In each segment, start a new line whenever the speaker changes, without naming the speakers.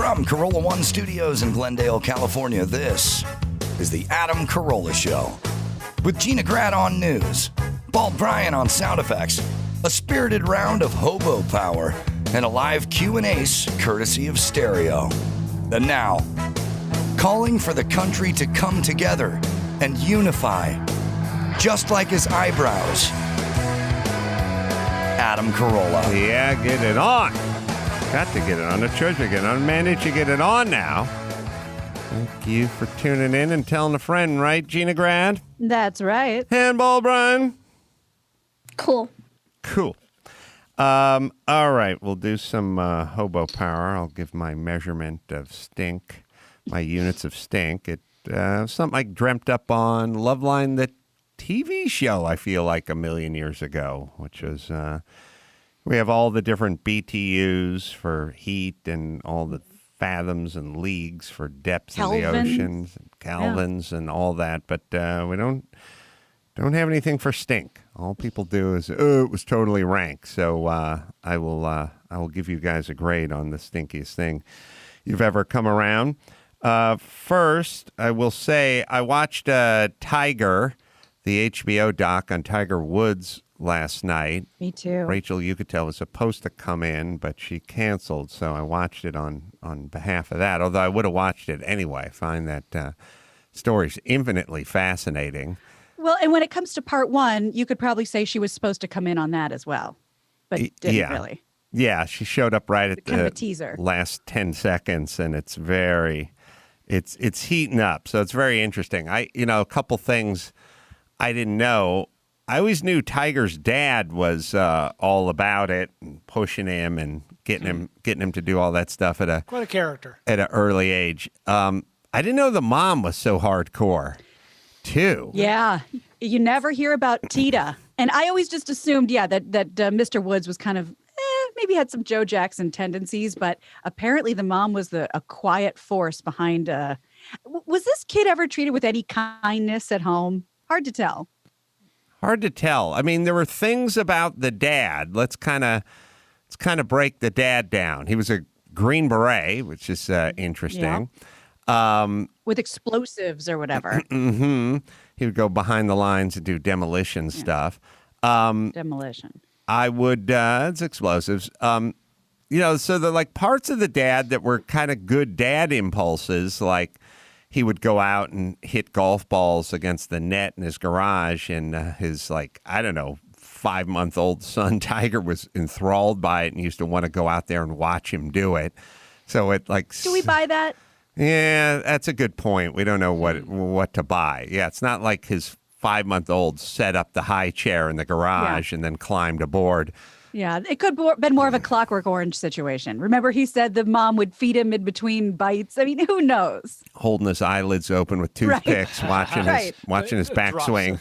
From Carolla One Studios in Glendale, California, this is the Adam Carolla Show. With Gina Grad on news, Bryan on sound effects, a spirited round of hobo power, and a live Q&A courtesy of Stereo. And now, calling for the country to come together and unify, just like his eyebrows, Adam Carolla.
Yeah, get it on. Got to get it on. The church to get it on. Managed to get it on now. Thank you for tuning in and telling a friend, right, Gina Grad?
That's right.
Handball, Bryan.
Cool.
All right, we'll do some hobo power. I'll give my measurement of stink, my units of stink. It something I dreamt up on Loveline, the TV show, I feel like, a million years ago, which was... we have all the different BTUs for heat and all the fathoms and leagues for depths of the oceans, and kelvins and all that. But we don't have anything for stink. All people do is, it was totally rank. So I will give you guys a grade on the stinkiest thing you've ever come around. First, I will say I watched Tiger, the HBO doc on Tiger Woods last night.
Me too.
Rachel Yucatel was supposed to come in, but she canceled, so I watched it on behalf of that, although I would have watched it anyway. I find that story's infinitely fascinating.
Well, and when it comes to part one, you could probably say she was supposed to come in on that as well, but didn't really.
Yeah, she showed up right at
kind of a teaser.
Last 10 seconds, and it's heating up, so it's very interesting. A couple things I didn't know. I always knew Tiger's dad was all about it and pushing him and getting him to do all that stuff
quite a character
at an early age. I didn't know the mom was so hardcore, too.
Yeah, you never hear about Tita, and I always just assumed, that Mr. Woods was kind of maybe had some Joe Jackson tendencies, but apparently the mom was a quiet force behind. Was this kid ever treated with any kindness at home? Hard to tell.
Hard to tell. I mean, there were things about the dad. Let's kind of break the dad down. He was a Green Beret, which is interesting.
Yeah. With explosives or whatever.
Mm-hmm. He would go behind the lines and do demolition stuff.
Demolition.
It's explosives. So the parts of the dad that were kind of good dad impulses, like he would go out and hit golf balls against the net in his garage, and his 5-month-old son Tiger was enthralled by it and used to want to go out there and watch him do it. So it
do we buy that?
Yeah, that's a good point. We don't know what to buy. Yeah, it's not like his 5-month-old set up the high chair in the garage and then climbed aboard.
Yeah, it could have been more of a Clockwork Orange situation. Remember, he said the mom would feed him in between bites. I mean, who knows?
Holding his eyelids open with toothpicks, watching his backswing.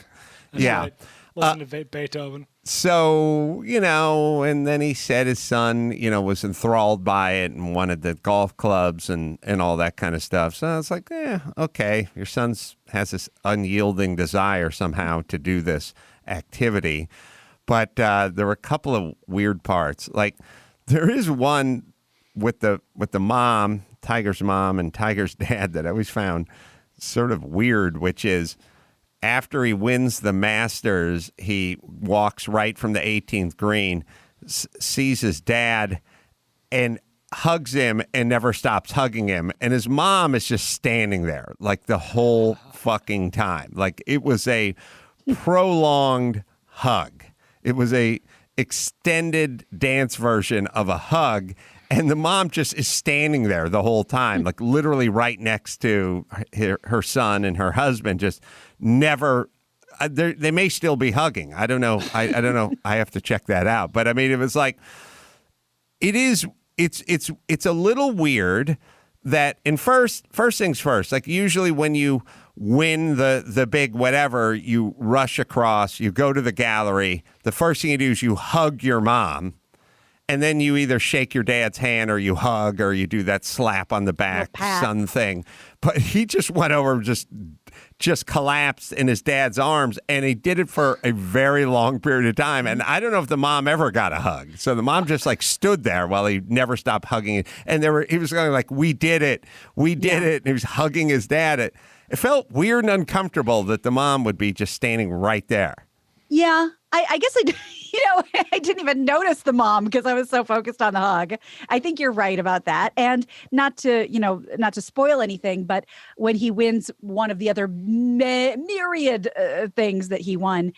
Yeah.
Right. Listen to Beethoven.
So, and then he said his son, was enthralled by it and wanted the golf clubs and all that kind of stuff. So I was like, okay, your son has this unyielding desire somehow to do this activity. But there were a couple of weird parts. Like, there is one with the mom, Tiger's mom and Tiger's dad, that I always found sort of weird, which is after he wins the Masters, he walks right from the 18th green, sees his dad, and hugs him and never stops hugging him. And his mom is just standing there like the whole fucking time. Like, it was a prolonged hug. It was a extended dance version of a hug, and the mom just is standing there the whole time, like literally right next to her son and her husband. Just never. They may still be hugging. I don't know. I don't know. I have to check that out. But I mean, it was like it's a little weird that. And first things first. Like, usually when you win the big whatever, you rush across, you go to the gallery. The first thing you do is you hug your mom, and then you either shake your dad's hand or you hug or you do that slap on the back son thing. But he just went over and just just collapsed in his dad's arms, and he did it for a very long period of time. And I don't know if the mom ever got a hug. So the mom just like stood there while he never stopped hugging it. And he was going like, "We did it. We did it." And he was hugging his dad. It felt weird and uncomfortable that the mom would be just standing right there.
Yeah, I guess I didn't even notice the mom because I was so focused on the hug. I think you're right about that. And not to spoil anything, but when he wins one of the other myriad things that he won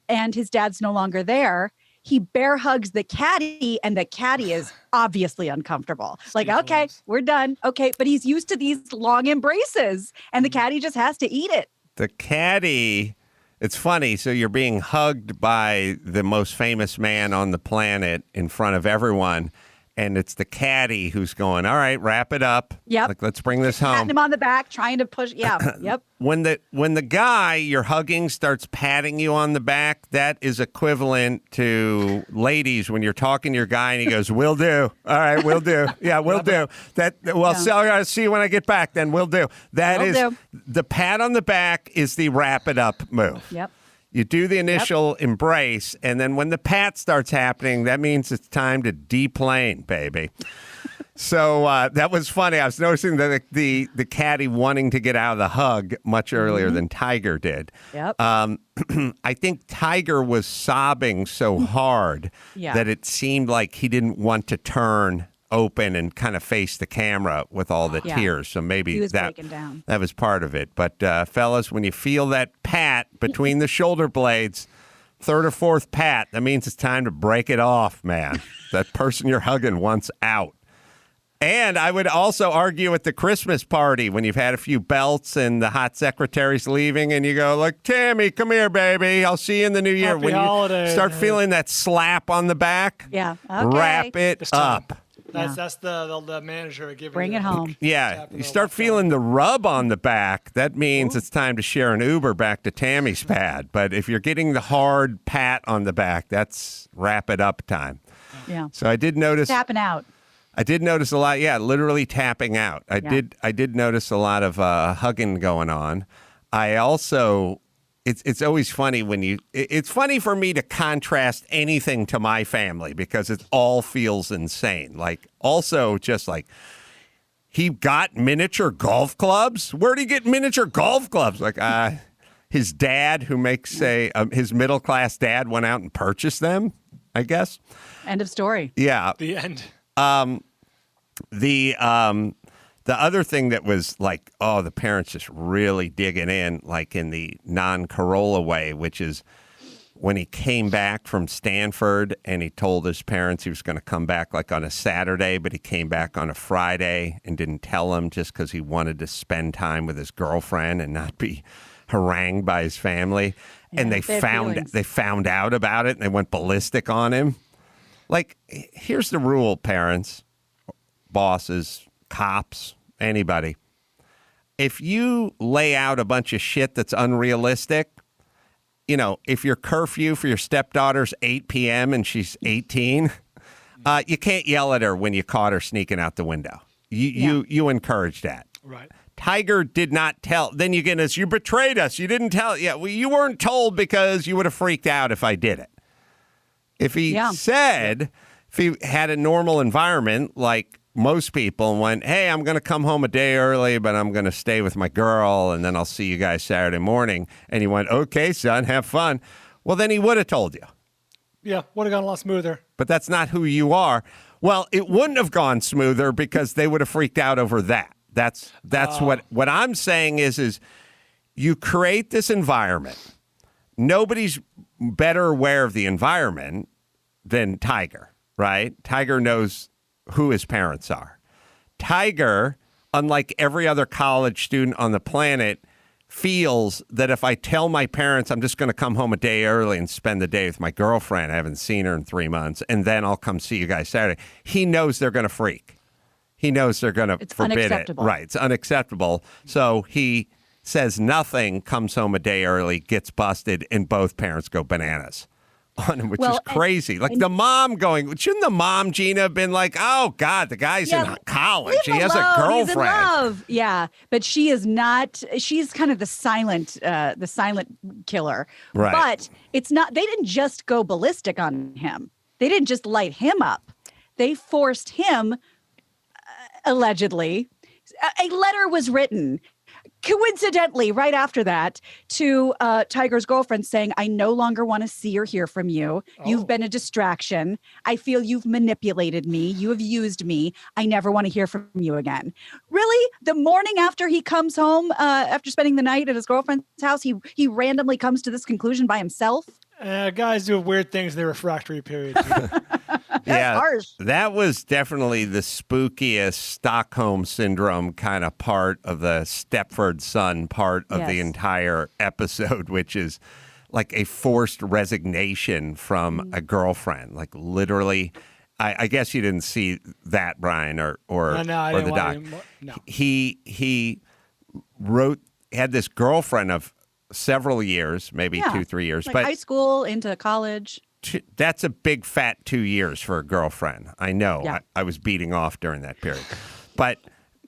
and his dad's no longer there, he bear hugs the caddy, and the caddy is obviously uncomfortable. Like, okay, we're done. Okay, but he's used to these long embraces, and the caddy just has to eat it.
The caddy... It's funny. So you're being hugged by the most famous man on the planet in front of everyone. And it's the caddy who's going, all right, wrap it up.
Yep.
Like, let's bring this home.
Patting him on the back, trying to push. Yeah. Yep.
When the guy you're hugging starts patting you on the back, that is equivalent to ladies when you're talking to your guy and he goes, "Will do. All right, will do. Yeah, will do. That. Well, so I'll see you when I get back. Then will do." That
Will
is
do.
the pat on the back is the wrap it up move.
Yep.
You do the initial embrace, and then when the pat starts happening, that means it's time to deplane, baby. So that was funny. I was noticing that the caddy wanting to get out of the hug much earlier than Tiger did.
Yep.
I think Tiger was sobbing so hard that it seemed like he didn't want to turn open and kind of face the camera with all the tears. So maybe
he was
that
breaking down.
That was part of it. But fellas, when you feel that pat between the shoulder blades, third or fourth pat, that means it's time to break it off, man. That person you're hugging wants out. And I would also argue at the Christmas party when you've had a few belts and the hot secretary's leaving and you go like, "Tammy, come here, baby. I'll see you in the new year."
Happy
when
holidays.
you start feeling that slap on the back,
Yeah. Okay.
wrap it up.
That's the manager giving
Bring
you
it home.
Yeah, you start feeling the rub on the back. That means it's time to share an Uber back to Tammy's pad. But if you're getting the hard pat on the back, that's wrap it up time.
Yeah.
So I did notice.
Tapping out.
I did notice a lot. Yeah, literally tapping out. I did notice a lot of hugging going on. I also. It's always funny it's funny for me to contrast anything to my family because it all feels insane. Like also just like he got miniature golf clubs. Where'd he get miniature golf clubs? Like his dad who makes his middle class dad went out and purchased them, I guess.
End of story.
Yeah.
The end.
The other thing that was like, oh, the parents just really digging in, like in the non-Carolla way, which is when he came back from Stanford and he told his parents he was going to come back like on a Saturday, but he came back on a Friday and didn't tell them just because he wanted to spend time with his girlfriend and not be harangued by his family.
Yeah,
and they found out about it and they went ballistic on him. Like, here's the rule, parents, bosses, cops, anybody. If you lay out a bunch of shit that's unrealistic, if your curfew for your stepdaughter's 8 p.m. and she's 18, you can't yell at her when you caught her sneaking out the window. You encourage that.
Right.
Tiger did not tell. Then you get this, you betrayed us. You didn't tell. Yeah, well, you weren't told because you would have freaked out if I did it. If he if he had a normal environment like most people and went, "Hey, I'm going to come home a day early, but I'm going to stay with my girl, and then I'll see you guys Saturday morning." And he went, "Okay, son, have fun." Well, then he would have told you.
Yeah, would have gone a lot smoother.
But that's not who you are. Well, it wouldn't have gone smoother because they would have freaked out over that. That's what I'm saying is you create this environment. Nobody's better aware of the environment than Tiger, right? Tiger knows who his parents are. Tiger, unlike every other college student on the planet, feels that if I tell my parents I'm just going to come home a day early and spend the day with my girlfriend, I haven't seen her in 3 months, and then I'll come see you guys Saturday, he knows they're going to freak. He knows they're going to forbid it. Right, it's unacceptable. So he says nothing, comes home a day early, gets busted, and both parents go bananas. on him, which
Well,
is crazy. Like the mom going, shouldn't the mom, Gina, have been like, oh, God, the guy's in college. He has a girlfriend.
He's in love. Yeah, but she is not. She's kind of the silent killer.
Right.
But it's not. They didn't just go ballistic on him. They didn't just light him up. They forced him, allegedly. A letter was written, coincidentally, right after that, to Tiger's girlfriend saying, I no longer want to see or hear from you. You've been a distraction. I feel you've manipulated me. You have used me. I never want to hear from you again. Really? The morning after he comes home, after spending the night at his girlfriend's house, he randomly comes to this conclusion by himself?
Guys do weird things in the refractory period.
Yeah,
harsh.
that was definitely the spookiest Stockholm syndrome kind of part of the Stepford son part of the entire episode, which is like a forced resignation from a girlfriend. Like literally, I guess you didn't see that, Bryan, or the doc.
No.
He had this girlfriend of several years, maybe 2-3 years,
like
but
high school into college.
That's a big fat 2 years for a girlfriend. I know.
Yeah.
I was beating off during that period. But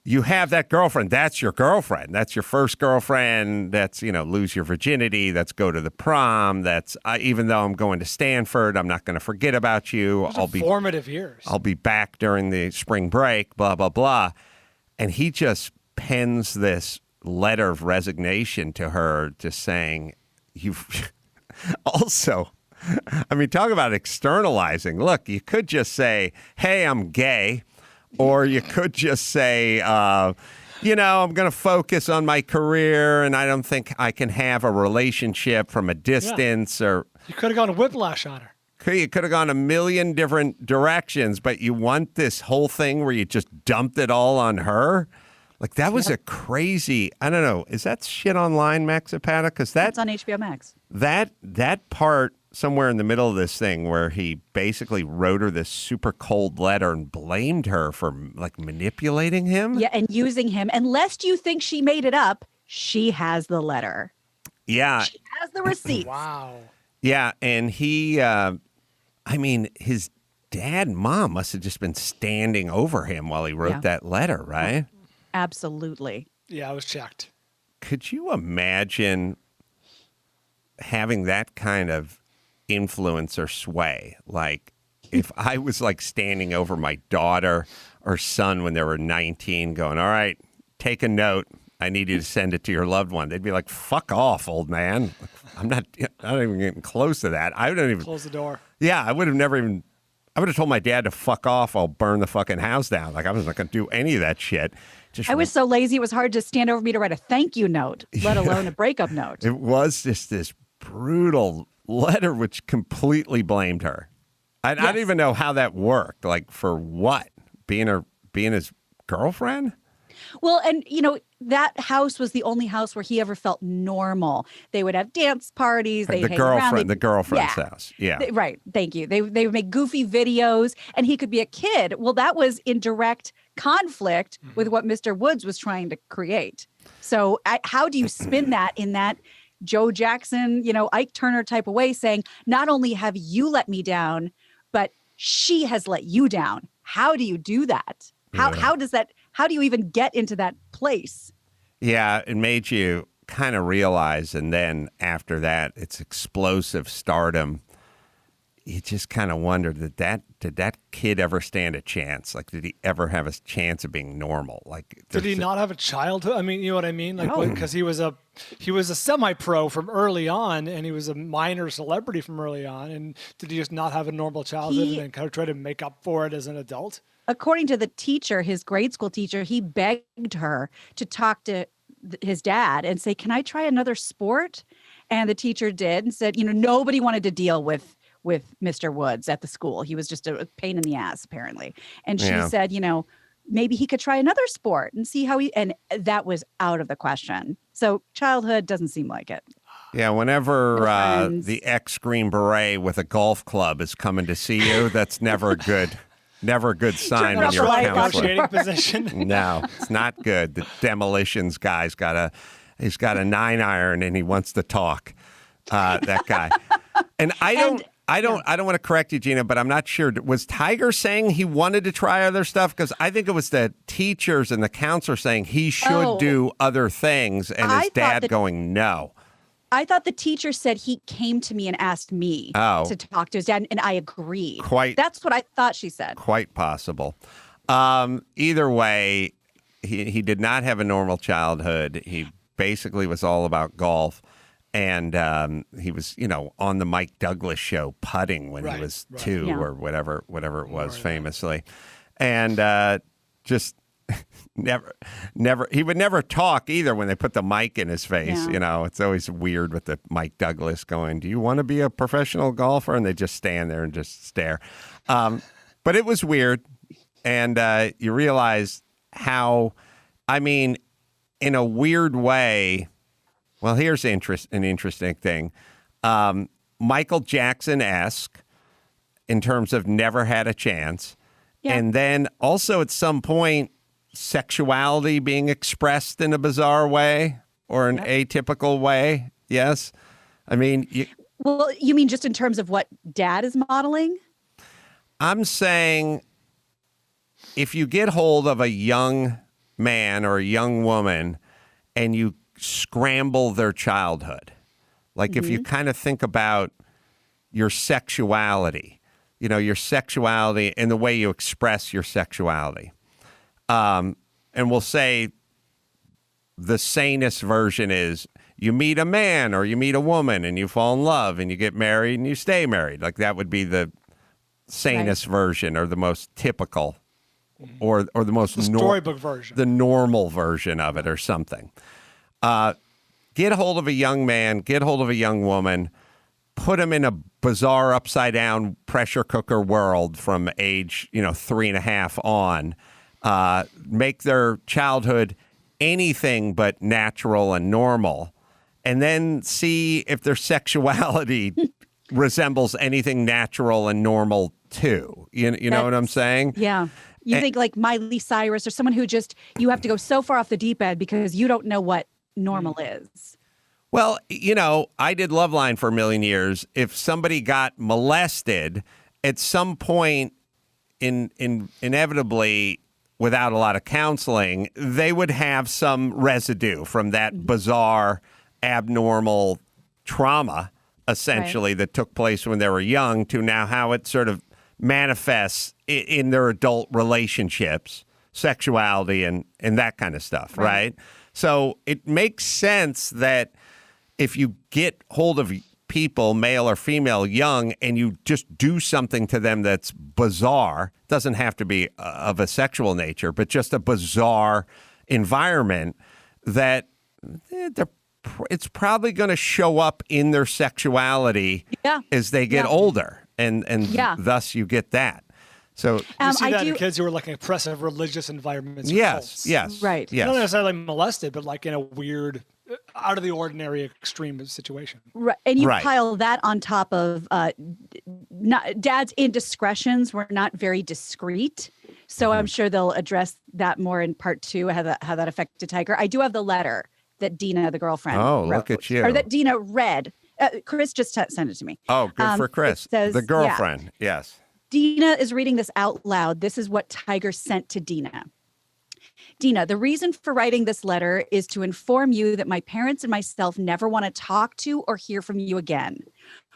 you have that girlfriend. That's your girlfriend. That's your first girlfriend. That's, lose your virginity. That's go to the prom. That's even though I'm going to Stanford, I'm not going to forget about you.
Formative years.
I'll be back during the spring break, blah, blah, blah. And he just pens this letter of resignation to her, just saying, you've also... I mean, talk about externalizing. Look, you could just say, hey, I'm gay. Or you could just say, I'm going to focus on my career and I don't think I can have a relationship from a distance.
Yeah.
Or
you could have gone a whiplash on her.
You could have gone a million different directions, but you want this whole thing where you just dumped it all on her? Like, that was a crazy, I don't know, is that shit online, Max Zapata? Because
that's on HBO Max.
That part somewhere in the middle of this thing where he basically wrote her this super cold letter and blamed her for like manipulating him.
Yeah, and using him. And lest you think she made it up, she has the letter.
Yeah.
She has the receipt.
Wow.
Yeah, and he, his dad and mom must have just been standing over him while he wrote that letter, right?
Absolutely.
Yeah, I was checked.
Could you imagine having that kind of influence or sway? Like if I was like standing over my daughter or son when they were 19 going, all right, take a note. I need you to send it to your loved one. They'd be like, fuck off, old man. I'm not even getting close to that. I wouldn't even
close the door.
Yeah, I would have told my dad to fuck off. I'll burn the fucking house down. Like I was not going to do any of that shit.
I was so lazy. It was hard to stand over me to write a thank you note, let alone a breakup note.
It was just this brutal letter which completely blamed her. I don't even know how that worked. Like for what? Being his girlfriend?
Well, and that house was the only house where he ever felt normal. They would have dance parties. They'd hang around.
The girlfriend's house. Yeah.
Right. Thank you. They would make goofy videos and he could be a kid. Well, that was in direct conflict with what Mr. Woods was trying to create. So how do you spin that in that Joe Jackson, Ike Turner type of way, saying, not only have you let me down, but she has let you down. How do you do that? How do you even get into that place?
Yeah, it made you kind of realize, and then after that, it's explosive stardom. You just kind of wondered did that kid ever stand a chance? Like, did he ever have a chance of being normal? Like,
did he not have a childhood? I mean, you know what I mean? Like,
No.
because he was a semi-pro from early on, and he was a minor celebrity from early on. And did he just not have a normal childhood and then kind of try to make up for it as an adult?
According to the teacher, his grade school teacher, he begged her to talk to his dad and say, can I try another sport? And the teacher did and said, nobody wanted to deal with Mr. Woods at the school. He was just a pain in the ass, apparently. And she said, maybe he could try another sport and see how and that was out of the question. So childhood doesn't seem like it.
Yeah, whenever the ex-Green Beret with a golf club is coming to see you, that's never a good sign when you're counseling.
Negotiating position.
No, it's not good. The demolitions guy's got a 9-iron and he wants to talk. That guy. And I I don't want to correct you, Gina, but I'm not sure. Was Tiger saying he wanted to try other stuff? Because I think it was the teachers and the counselor saying he should do other things, and his dad going, no.
I thought the teacher said he came to me and asked me to talk to his dad, and I agreed. That's what I thought she said.
Quite possible. Either way, he did not have a normal childhood. He basically was all about golf. And he was, on the Mike Douglas show putting when he was 2 or whatever it was, famously. And just never, he would never talk either when they put the mic in his face.
Yeah.
It's always weird with the Mike Douglas going, do you want to be a professional golfer? And they just stand there and just stare. But it was weird. And you realize how, in a weird way, well, here's an interesting thing. Michael Jackson-esque in terms of never had a chance. Yeah. And then also at some point, sexuality being expressed in a bizarre way or an atypical way. Yes.
Well, you mean just in terms of what dad is modeling?
I'm saying if you get hold of a young man or a young woman and you scramble their childhood. Like if you kind of think about your sexuality, your sexuality and the way you express your sexuality. And we'll say the sanest version is you meet a man or you meet a woman and you fall in love and you get married and you stay married. Like that would be the sanest version or the most typical or the most
storybook version.
The normal version of it or something. Get a hold of a young man, get hold of a young woman, put them in a bizarre upside down pressure cooker world from age, 3.5 on, make their childhood anything but natural and normal, and then see if their sexuality resembles anything natural and normal too. You know what I'm saying?
Yeah. You think like Miley Cyrus or someone who you have to go so far off the deep end because you don't know what normal is.
Well, I did Loveline for a million years. If somebody got molested at some point inevitably without a lot of counseling, they would have some residue from that bizarre, abnormal trauma, essentially, that took place when they were young to now how it sort of manifests in their adult relationships, sexuality, and that kind of stuff, right? So it makes sense that if you get hold of people, male or female, young, and you just do something to them that's bizarre, doesn't have to be of a sexual nature, but just a bizarre environment, that it's probably going to show up in their sexuality as they get older, and thus you get that. So
you see that in kids who are like in oppressive religious environments.
Yes.
Right.
Yes.
Not necessarily molested, but like in a weird, out of the ordinary, extreme situation.
Right. And you pile that on top of dad's indiscretions were not very discreet. So I'm sure they'll address that more in part 2, how that affected Tiger. I do have the letter that Dina, the girlfriend, wrote,
look at you.
Or that Dina read. Chris just sent it to me.
Oh, good for Chris.
Says,
the girlfriend. Yes.
Dina is reading this out loud. This is what Tiger sent to Dina. Dina, the reason for writing this letter is to inform you that my parents and myself never want to talk to or hear from you again.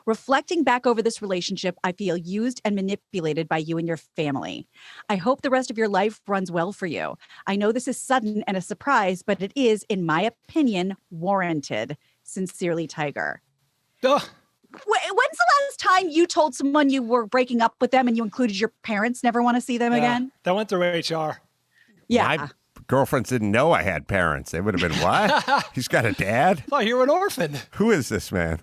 Reflecting back over this relationship, I feel used and manipulated by you and your family. I hope the rest of your life runs well for you. I know this is sudden and a surprise, but it is, in my opinion, warranted. Sincerely, Tiger.
Ugh.
When's the last time you told someone you were breaking up with them and you included your parents, never want to see them again?
That went through HR.
Yeah.
My girlfriends didn't know I had parents. They would have been, what? He's got a dad?
Oh, you're an orphan.
Who is this man?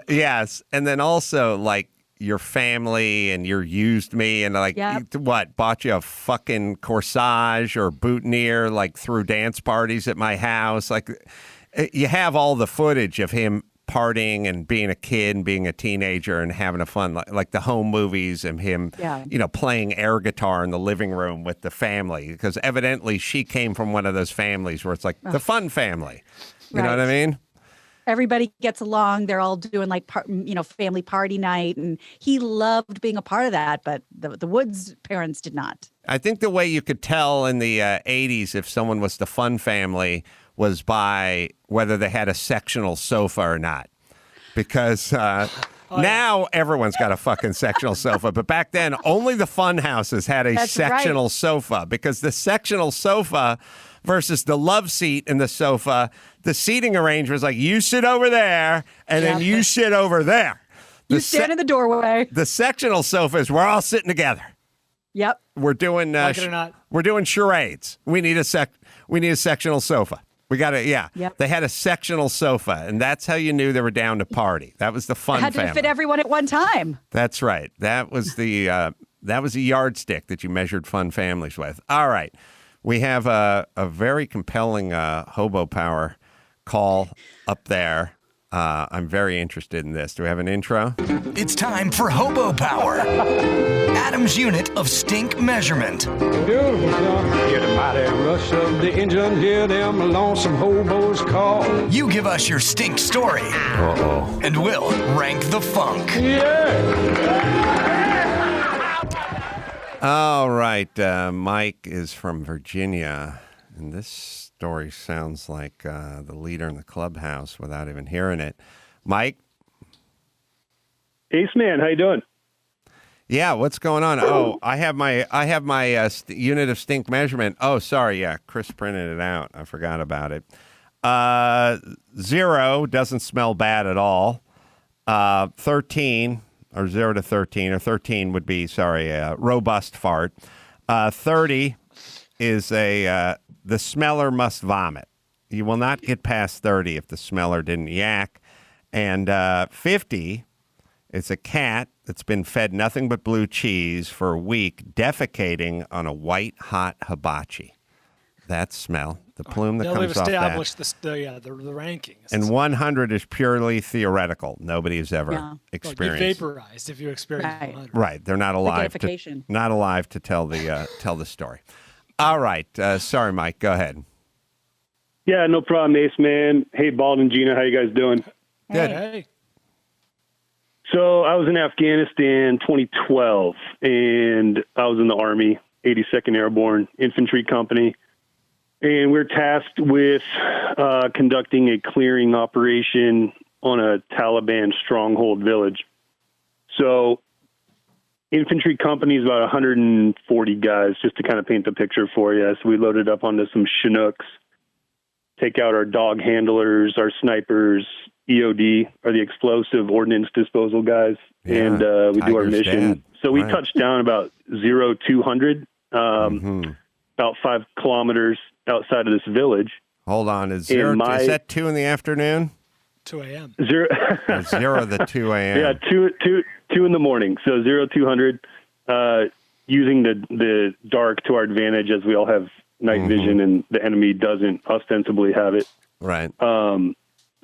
Yes. And then also, like, your family and you used me and, like, what? Bought you a fucking corsage or boutonniere, like, through dance parties at my house. Like, you have all the footage of him partying and being a kid and being a teenager and having a fun, like the home movies and him, playing air guitar in the living room with the family, because evidently she came from one of those families where it's like the fun family. You know what I mean?
Everybody gets along. They're all doing like, family party night. And he loved being a part of that, but the Woods parents did not.
I think the way you could tell in the 80s if someone was the fun family was by whether they had a sectional sofa or not. Because now everyone's got a fucking sectional sofa. But back then, only the fun houses had a sectional sofa. Because the sectional sofa versus the love seat in the sofa, the seating arrangement was like, you sit over there, and then you sit over there.
You stand in the doorway.
The sectional sofa is we're all sitting together.
Yep.
We're doing
like it or not.
We're doing charades. We need a sectional sofa. We got to,
Yep.
They had a sectional sofa, and that's how you knew they were down to party. That was the fun
Had to
family.
fit everyone at one time.
That's right. That was the yardstick that you measured fun families with. All right. We have a very compelling hobo power call up there. I'm very interested in this. Do we have an intro?
It's time for Hobo Power, Adam's unit of stink measurement.
Beautiful song. Hear the mighty rush of the engine, hear them lonesome hobos call.
You give us your stink story, and we'll rank the funk.
All right. Mike is from Virginia, and this story sounds like the leader in the clubhouse without even hearing it. Mike?
Ace man, how you doing?
Yeah, what's going on? Oh, I have my unit of stink measurement. Oh, sorry. Yeah, Chris printed it out. I forgot about it. 0 doesn't smell bad at all. 13 or 0 to 13 or 13 would be robust fart. 30 is the smeller must vomit. You will not get past 30 if the smeller didn't yak. And 50 is a cat that's been fed nothing but blue cheese for a week, defecating on a white hot hibachi. That smell, the plume that comes off that.
Established the rankings.
And 100 is purely theoretical. Nobody has ever experienced.
You vaporized if you experienced 100.
Right, they're not alive. Not alive to tell the story. All right, sorry, Mike. Go ahead.
Yeah, no problem, Ace man. Hey, Bald and Gina, how you guys doing?
Good.
Hey.
So I was in Afghanistan 2012, and I was in the Army, 82nd Airborne Infantry Company. And we're tasked with conducting a clearing operation on a Taliban stronghold village. So infantry company is about 140 guys, just to kind of paint the picture for you. So we loaded up onto some Chinooks, take out our dog handlers, our snipers, EOD, are the explosive ordnance disposal guys, and we do our mission.
Dad.
So we touched down about 0200, about 5 kilometers outside of this village.
Hold on, is that 2 in the afternoon?
2 a.m.
0
to 2 a.m.
Yeah, 2 in the morning. So 0200, using the dark to our advantage, as we all have night vision and the enemy doesn't ostensibly have it.
Right.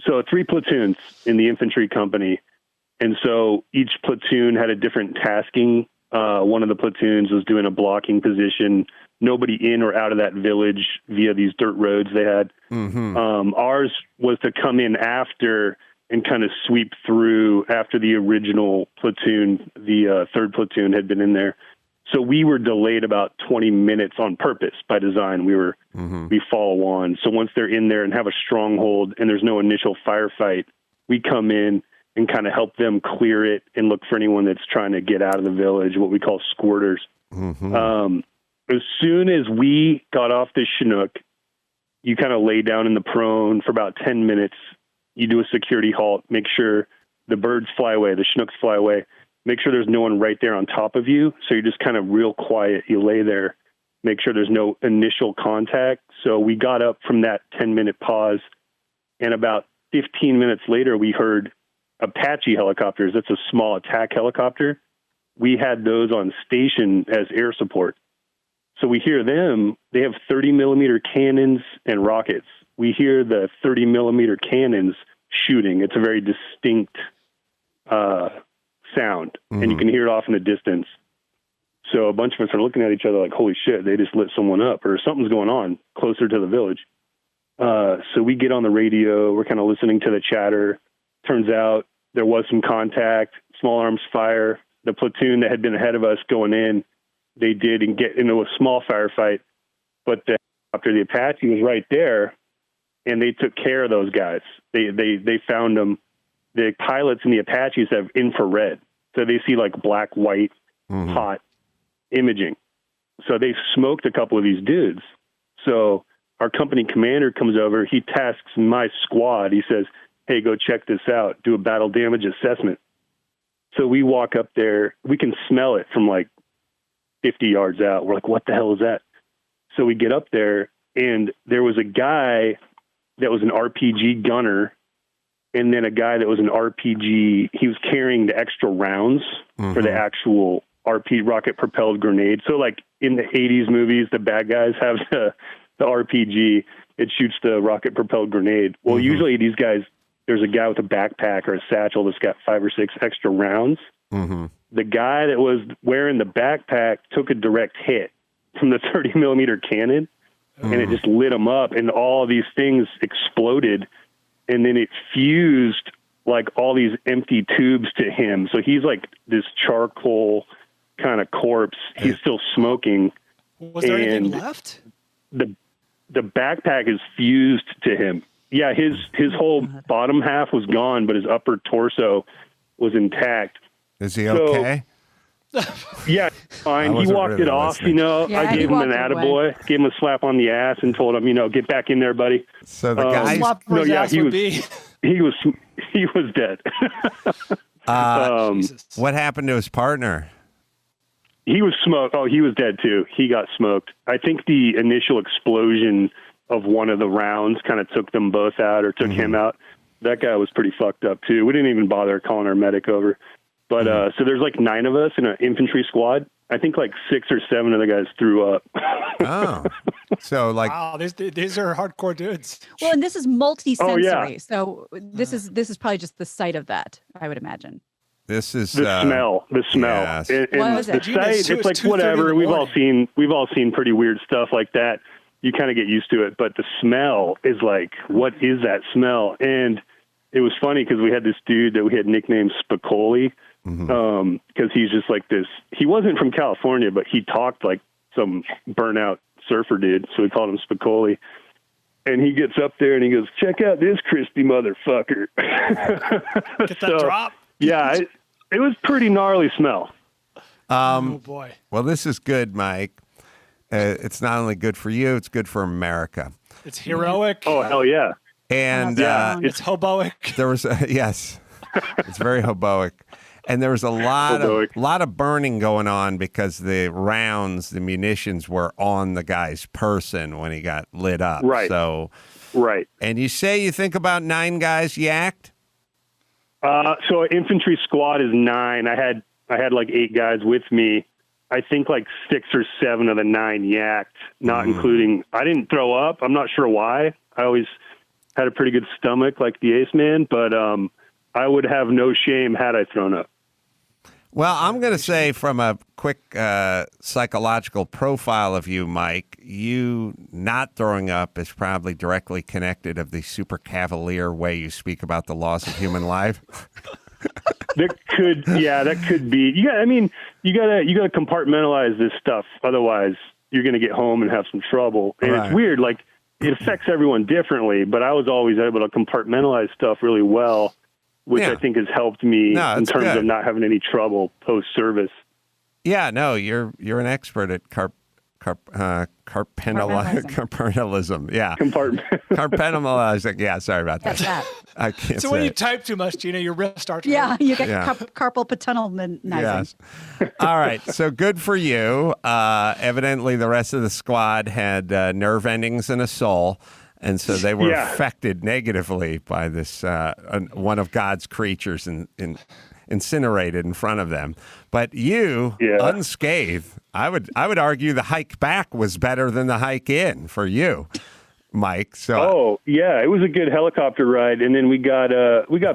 So 3 platoons in the infantry company. And so each platoon had a different tasking. One of the platoons was doing a blocking position, nobody in or out of that village via these dirt roads they had. Ours was to come in after and kind of sweep through after the original platoon, the 3rd platoon had been in there. So we were delayed about 20 minutes on purpose by design. We follow on. So once they're in there and have a stronghold and there's no initial firefight, we come in and kind of help them clear it and look for anyone that's trying to get out of the village, what we call squirters. As soon as we got off the Chinook, you kind of lay down in the prone for about 10 minutes. You do a security halt, make sure the birds fly away, the Chinooks fly away. Make sure there's no one right there on top of you. So you're just kind of real quiet. You lay there, make sure there's no initial contact. So we got up from that 10-minute pause, and about 15 minutes later, we heard Apache helicopters. That's a small attack helicopter. We had those on station as air support. So we hear them. They have 30-millimeter cannons and rockets. We hear the 30-millimeter cannons shooting. It's a very distinct sound, and you can hear it off in the distance. So a bunch of us are looking at each other like, holy shit, they just lit someone up, or something's going on closer to the village. So we get on the radio. We're kind of listening to the chatter. Turns out there was some contact, small arms fire. The platoon that had been ahead of us going in, they did and get into a small firefight. But after the Apache was right there, and they took care of those guys. They found them. The pilots in the Apaches have infrared, so they see like black, white, hot imaging. So they smoked a couple of these dudes. So our company commander comes over. He tasks my squad. He says, "Hey, go check this out. Do a battle damage assessment." So we walk up there. We can smell it from like 50 yards out. We're like, "What the hell is that?" So we get up there, and there was a guy that was an RPG gunner, and then a guy that was an RPG. He was carrying the extra rounds for the actual rocket-propelled grenade. So like in the 80s movies, the bad guys have the RPG. It shoots the rocket-propelled grenade. Well, usually these guys, there's a guy with a backpack or a satchel that's got 5 or 6 extra rounds. The guy that was wearing the backpack took a direct hit from the 30 millimeter cannon, and it just lit him up, and all these things exploded, and then it fused like all these empty tubes to him. So he's like this charcoal kind of corpse. He's still smoking.
Was there anything left?
The backpack is fused to him. Yeah, his whole bottom half was gone, but his upper torso was intact.
Is he okay?
Yeah, fine. He walked
really
it off,
listening.
Yeah,
I gave him an attaboy, gave him a slap on the ass, and told him, get back in there, buddy.
So the guy,
Slap where his ass would be.
he was dead.
Jesus.
what happened to his partner?
He was smoked. Oh, he was dead too. He got smoked. I think the initial explosion of one of the rounds kind of took them both out, or took him out. That guy was pretty fucked up too. We didn't even bother calling our medic over. But so there's like 9 of us in an infantry squad. I think like 6 or 7 of the guys threw up.
Oh, so like,
Wow, these are hardcore dudes.
Well, and this is multi-sensory,
Oh, yeah.
so this is probably just the sight of that, I would imagine.
this is
The smell.
yes.
And
What was
the
it?
Gina,
sight,
it's
it's like
2:30 in
whatever.
the
We've all seen pretty weird stuff like that. You kind of get used to it, but the smell is like, what is that smell? And it was funny because we had this dude that we had nicknamed Spicoli, because he's just like this. He wasn't from California, but he talked like some burnout surfer dude, so we called him Spicoli. And he gets up there and he goes, "Check out this crispy motherfucker."
Get that drop.
Yeah, it was pretty gnarly smell.
Oh boy.
Well, this is good, Mike. It's not only good for you, it's good for America.
It's heroic.
Oh, hell yeah.
And
It's hoboic.
there was yes, it's very hoboic. And there was a lot of burning going on because the rounds, the munitions were on the guy's person when he got lit up.
Right.
So,
Right.
and you say you think about 9 guys yacked?
So an infantry squad is 9. I had like 8 guys with me. I think like 6 or 7 of the 9 yacked, not including. I didn't throw up. I'm not sure why. I always had a pretty good stomach, like the Ace Man, but I would have no shame had I thrown up.
Well, I'm going to say from a quick psychological profile of you, Mike, you not throwing up is probably directly connected of the super cavalier way you speak about the loss of human life.
That could be. Yeah, I mean, you gotta compartmentalize this stuff. Otherwise, you're gonna get home and have some trouble. And
Right.
It's weird. Like, it affects everyone differently. But I was always able to compartmentalize stuff really well, which
Yeah.
I think has helped me
No,
in
it's
terms
good.
of not having any trouble post service.
Yeah, no, you're an expert at compartmentalism. Yeah, compartmentalizing. Yeah, sorry about that.
That's that.
I can't
So
say
when you
it.
type too much, Gina, your wrist starts.
Yeah,
hurting.
you get
Yeah.
carpal paternalizing.
Yes. All right. So good for you. Evidently, the rest of the squad had nerve endings and a soul. And so they were
Yeah.
affected negatively by this one of God's creatures incinerated in front of them. But you,
Yeah.
unscathed, I would argue the hike back was better than the hike in for you, Mike. So
Oh yeah, it was a good helicopter ride, and then we got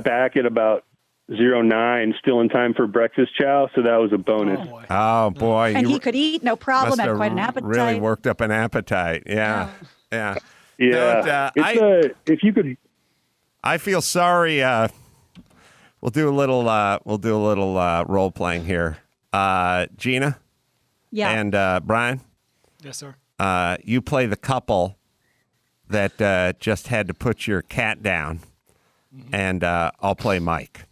back at about 09, still in time for breakfast chow. So that was a bonus.
Oh boy.
oh boy,
And
you
he could eat, no problem,
must
had
have
quite an appetite.
really worked up an appetite. Yeah. Yeah.
Yeah. If you could.
I feel sorry. We'll do a little role playing here. Gina.
Yeah.
And Bryan.
Yes, sir.
You play the couple that just had to put your cat down, and I'll play Mike.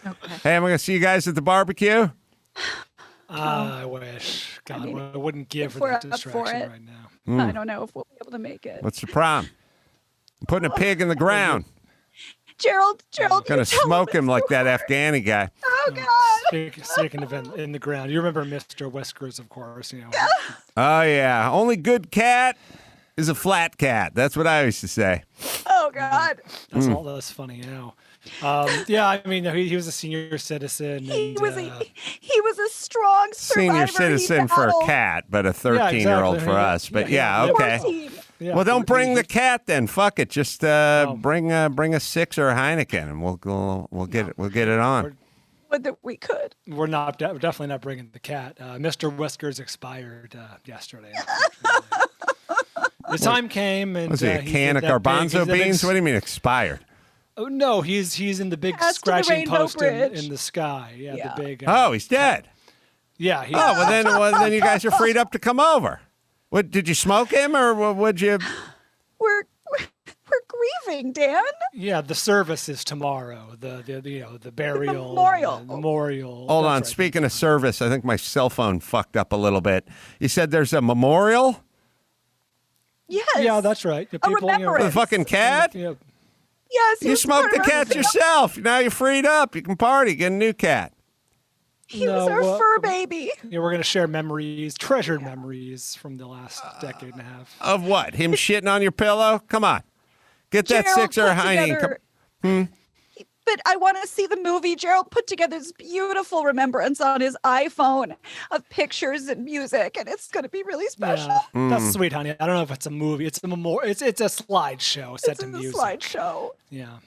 Okay.
Hey, I'm going to see you guys at the barbecue.
I wish. God, I wouldn't give
if
her
we're
that
up for
distraction
it.
right now.
I don't know if we'll be able to make it.
What's the problem? I'm putting a pig in the ground.
Gerald,
Gonna smoke him like that Afghani guy.
Oh God.
Speaking of in the ground, you remember Mr. Whiskers, of course. You know.
Oh yeah, only good cat is a flat cat. That's what I used to say.
Oh God.
That's all that's funny now. Yeah, I mean, he was a senior citizen.
He
and,
was a strong survivor.
Senior citizen for a cat, but a 13-year-old for us. But yeah, okay.
14.
Yeah,
Well, don't
14.
bring the cat then. Fuck it. Just bring a Six or a Heineken, and we'll get it on.
Would that we could.
We're definitely not bringing the cat. Mr. Whiskers expired yesterday. The time came, and
Was he a
he's
can of
in that
garbanzo
big-
beans? What do you mean expired?
Oh no, he's in the big
Past the
scratching
Rainbow
post
Bridge.
in the sky. Yeah,
Yeah.
the big.
Oh, he's dead.
Yeah.
Oh, then you guys are freed up to come over. What did you smoke him, or would you?
We're grieving, Dan.
Yeah, the service is tomorrow. The burial. Memorial.
Hold
That's
on.
right.
Speaking of service, I think my cell phone fucked up a little bit. You said there's a memorial
Yes.
Yeah, that's right. The people,
for the fucking cat.
Yeah.
Yes. he
You
was
smoked the
part of
cat
our-
yourself. Now you're freed up. You can party. Get a new cat.
He was
No,
our
well-
fur baby.
Yeah, we're gonna share memories, treasured memories from the last decade and a half.
Of what? Him shitting on your pillow? Come on. Get that
Gerald
Six or a
put
Heineken.
together- But I want to see the movie. Gerald put together this beautiful remembrance on his iPhone of pictures and music, and it's going to be really special.
Yeah, that's sweet, honey. I don't know if it's a movie. It's a it's a slideshow set
It's
to
in the
music.
slideshow.
Yeah.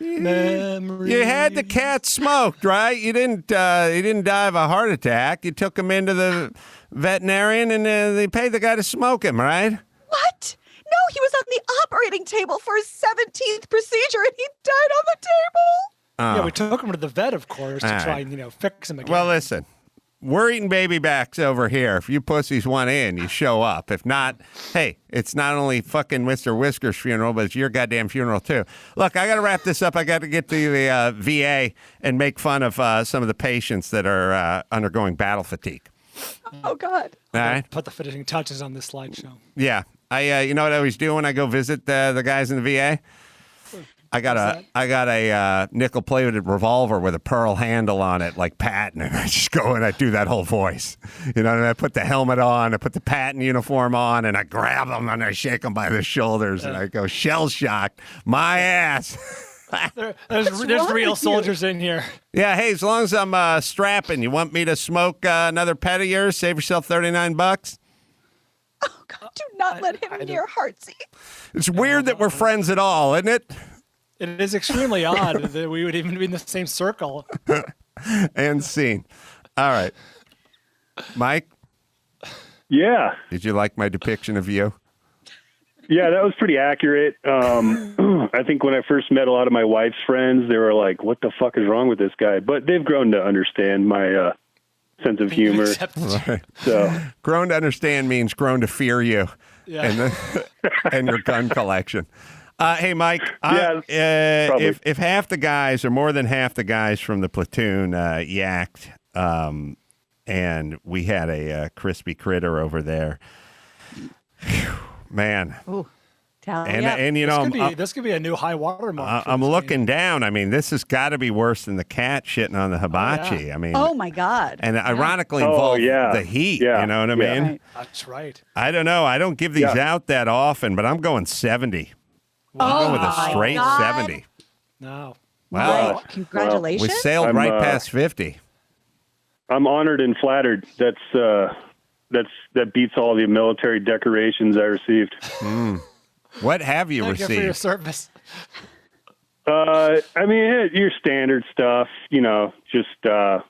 Memories.
You had the cat smoked, right? You didn't. He didn't die of a heart attack. You took him into the veterinarian, and they paid the guy to smoke him, right?
What? No, he was on the operating table for his 17th procedure, and he died on the table.
Yeah, we took him to the vet, of course, to
All
try
right.
and fix him again.
Well, listen. We're eating baby backs over here. If you pussies want in, you show up. If not, hey, it's not only fucking Mr. Whisker's funeral, but it's your goddamn funeral too. Look, I got to wrap this up. I got to get to the VA and make fun of some of the patients that are undergoing battle fatigue.
Oh God.
All right?
Put the finishing touches on this slideshow.
Yeah. You know what I always do when I go visit the guys in the VA? I got a nickel-plated revolver with a pearl handle on it, like Patton, and I just go and I do that whole voice. You know, and I put the helmet on, I put the Patton uniform on, and I grab them and I shake them by the shoulders, and I go, shell-shocked, my ass.
There's
wrong
real
with you?
soldiers in here.
Yeah, hey, as long as I'm strapping, you want me to smoke another pet of yours? Save yourself $39?
Oh God. Do not let him near Heartsy.
It's weird that we're friends at all, isn't it?
It is extremely odd that we would even be in the same circle.
And scene. All right. Mike,
Yeah.
did you like my depiction of you?
Yeah, that was pretty accurate. I think when I first met a lot of my wife's friends, they were like, what the fuck is wrong with this guy? But they've grown to understand my sense of humor. So
Grown to understand means grown to fear you.
Yeah.
And your gun collection. Hey, Mike,
Yeah,
if half the guys or more than half the guys from the platoon yacked, and we had a crispy critter over there, whew, man.
Ooh. Tell
And you know,
this could be a new high water mark. for
I'm
this
looking
game.
down. I mean, this has got to be worse than the cat shitting on the hibachi.
yeah.
I mean,
Oh my God.
and ironically
Oh,
involved
yeah.
the heat.
Yeah.
You know what I
Yeah.
mean?
Right.
That's right.
I don't know. I don't give these
Yeah.
out that often, but I'm going 70. I'm going with a
my
straight
God.
70.
No.
Wow.
Wow. Congratulations.
We sailed
I'm,
right past 50.
I'm honored and flattered. That beats all the military decorations I received.
What have you
Thank you for your
received?
service.
I mean, your standard stuff, just a